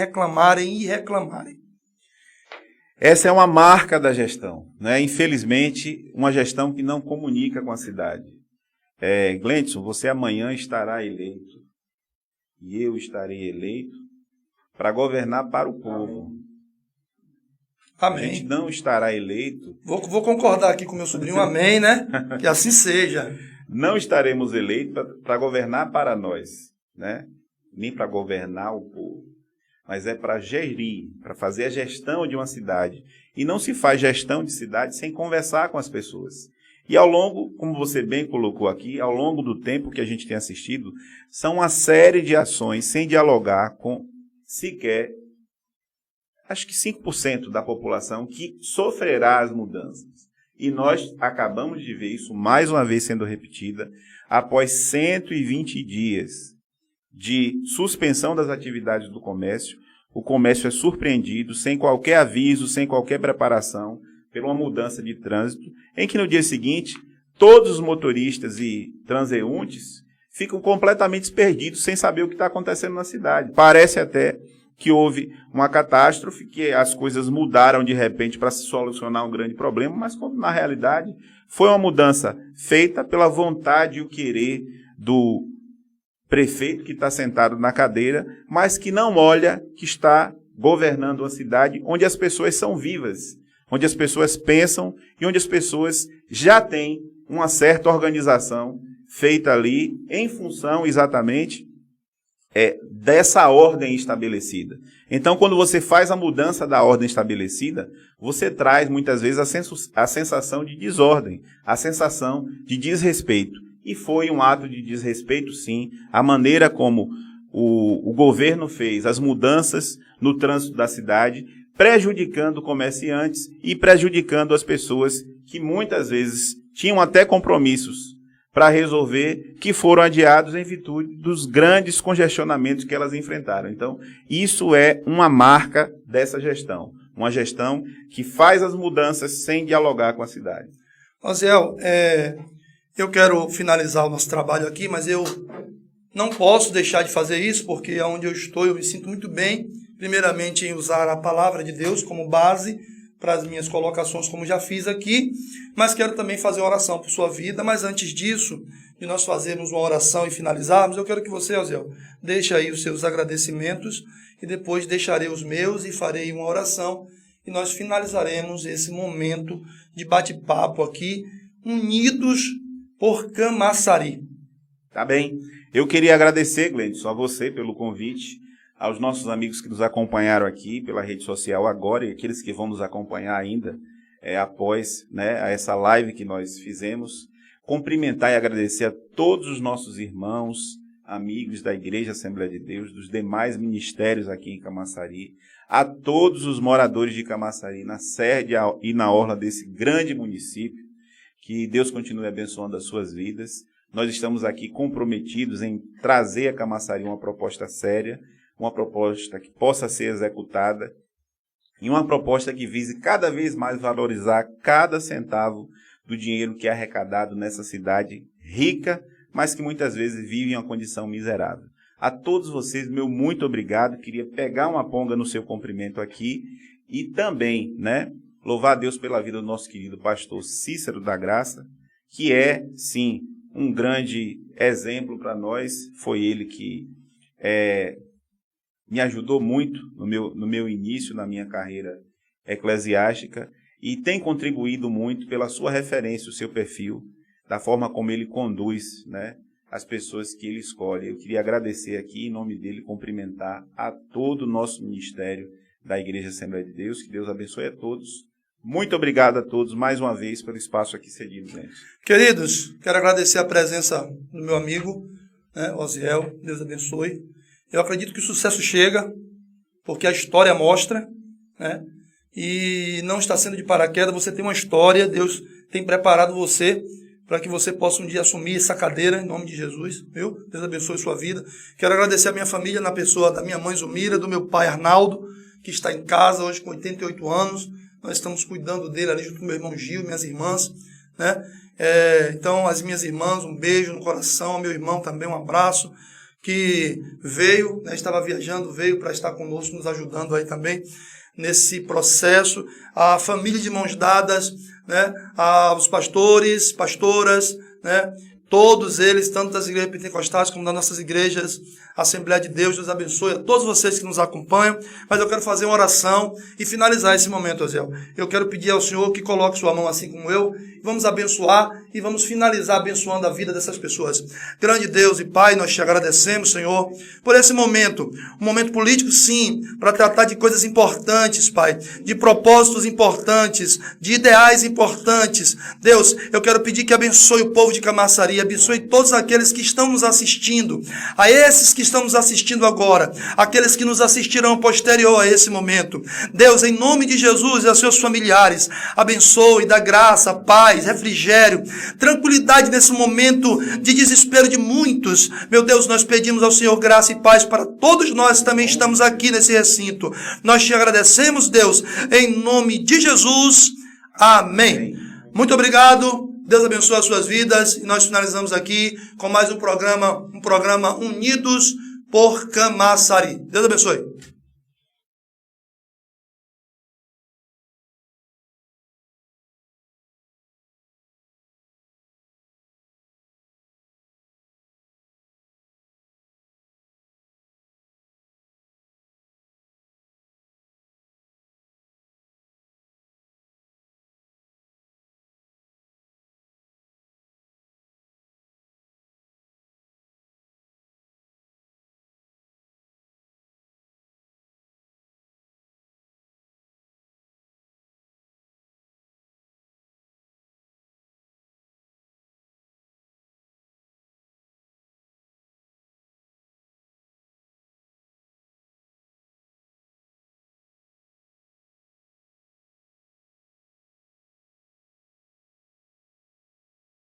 Essa é uma marca da gestão, né? Infelizmente, uma gestão que não comunica com a cidade. Glendson, você amanhã estará eleito, e eu estarei eleito, para governar para o povo. Amém. A gente não estará eleito... Vou concordar aqui com meu sobrinho, amém, né? Que assim seja. Não estaremos eleitos para governar para nós, né? Nem para governar o povo, mas é para gerir, para fazer a gestão de uma cidade. E não se faz gestão de cidade sem conversar com as pessoas. E ao longo, como você bem colocou aqui, ao longo do tempo que a gente tem assistido, são uma série de ações sem dialogar com sequer, acho que 5% da população que sofrerá as mudanças. E nós acabamos de ver isso mais uma vez sendo repetida, após 120 dias de suspensão das atividades do comércio. O comércio é surpreendido, sem qualquer aviso, sem qualquer preparação, por uma mudança de trânsito, em que no dia seguinte, todos os motoristas e transeuntes ficam completamente perdidos, sem saber o que está acontecendo na cidade. Parece até que houve uma catástrofe, que as coisas mudaram de repente para se solucionar um grande problema, mas quando na realidade foi uma mudança feita pela vontade e o querer do prefeito que está sentado na cadeira, mas que não olha que está governando uma cidade onde as pessoas são vivas, onde as pessoas pensam e onde as pessoas já têm uma certa organização feita ali em função exatamente dessa ordem estabelecida. Então, quando você faz a mudança da ordem estabelecida, você traz muitas vezes a sensação de desordem, a sensação de desrespeito. E foi um ato de desrespeito, sim, a maneira como o governo fez as mudanças no trânsito da cidade, prejudicando comerciantes e prejudicando as pessoas que muitas vezes tinham até compromissos para resolver, que foram adiados em virtude dos grandes congestionamentos que elas enfrentaram. Então, isso é uma marca dessa gestão. Uma gestão que faz as mudanças sem dialogar com a cidade. Oziel, eu quero finalizar o nosso trabalho aqui, mas eu não posso deixar de fazer isso, porque onde eu estou eu me sinto muito bem, primeiramente em usar a palavra de Deus como base para as minhas colocações, como já fiz aqui, mas quero também fazer uma oração por sua vida. Mas antes disso, de nós fazermos uma oração e finalizarmos, eu quero que você, Oziel, deixe aí os seus agradecimentos e depois deixarei os meus e farei uma oração e nós finalizaremos esse momento de bate-papo aqui, unidos por Camaçari. Tá bem. Eu queria agradecer, Glendson, a você pelo convite, aos nossos amigos que nos acompanharam aqui pela rede social agora e aqueles que vão nos acompanhar ainda após essa live que nós fizemos. Cumprimentar e agradecer a todos os nossos irmãos, amigos da Igreja Assembleia de Deus, dos demais ministérios aqui em Camaçari, a todos os moradores de Camaçari, na sede e na orla desse grande município, que Deus continue abençoando as suas vidas. Nós estamos aqui comprometidos em trazer a Camaçari uma proposta séria, uma proposta que possa ser executada e uma proposta que vise cada vez mais valorizar cada centavo do dinheiro que é arrecadado nessa cidade rica, mas que muitas vezes vive em uma condição miserável. A todos vocês, meu muito obrigado. Queria pegar uma ponga no seu cumprimento aqui e também, louvar a Deus pela vida do nosso querido pastor Cícero da Graça, que é, sim, um grande exemplo para nós. Foi ele que me ajudou muito no meu início, na minha carreira eclesiástica, e tem contribuído muito pela sua referência, o seu perfil, da forma como ele conduz, as pessoas que ele escolhe. Eu queria agradecer aqui, em nome dele, cumprimentar a todo o nosso ministério da Igreja Assembleia de Deus. Que Deus abençoe a todos. Muito obrigado a todos, mais uma vez, pelo espaço aqui cedido, gente. Queridos, quero agradecer a presença do meu amigo, Osiel. Deus abençoe. Eu acredito que o sucesso chega, porque a história mostra, e não está sendo de paraquedas. Você tem uma história, Deus tem preparado você para que você possa um dia assumir essa cadeira, em nome de Jesus, viu? Deus abençoe sua vida. Quero agradecer a minha família, na pessoa da minha mãe Zumira, do meu pai Arnaldo, que está em casa hoje com 88 anos. Nós estamos cuidando dele ali junto com meu irmão Gil, minhas irmãs, Então, as minhas irmãs, um beijo no coração, meu irmão também, um abraço, que veio, estava viajando, veio para estar conosco, nos ajudando aí também nesse processo. A família de mãos dadas, os pastores, pastoras, todos eles, tanto das igrejas pentecostais como das nossas igrejas, Assembleia de Deus. Deus abençoe a todos vocês que nos acompanham. Mas eu quero fazer uma oração e finalizar esse momento, Osiel. Eu quero pedir ao Senhor que coloque sua mão assim como eu. Vamos abençoar e vamos finalizar abençoando a vida dessas pessoas. Grande Deus e Pai, nós te agradecemos, Senhor, por esse momento. Um momento político, sim, para tratar de coisas importantes, Pai, de propósitos importantes, de ideais importantes. Deus, eu quero pedir que abençoe o povo de Camaçari, abençoe todos aqueles que estão nos assistindo, a esses que estão nos assistindo agora, aqueles que nos assistirão posterior a esse momento. Deus, em nome de Jesus e aos seus familiares, abençoe, dá graça, paz, refrigério, tranquilidade nesse momento de desespero de muitos. Meu Deus, nós pedimos ao Senhor graça e paz para todos nós que também estamos aqui nesse recinto. Nós te agradecemos, Deus, em nome de Jesus. Amém. Muito obrigado. Deus abençoe as suas vidas. E nós finalizamos aqui com mais um programa Unidos por Camaçari. Deus abençoe.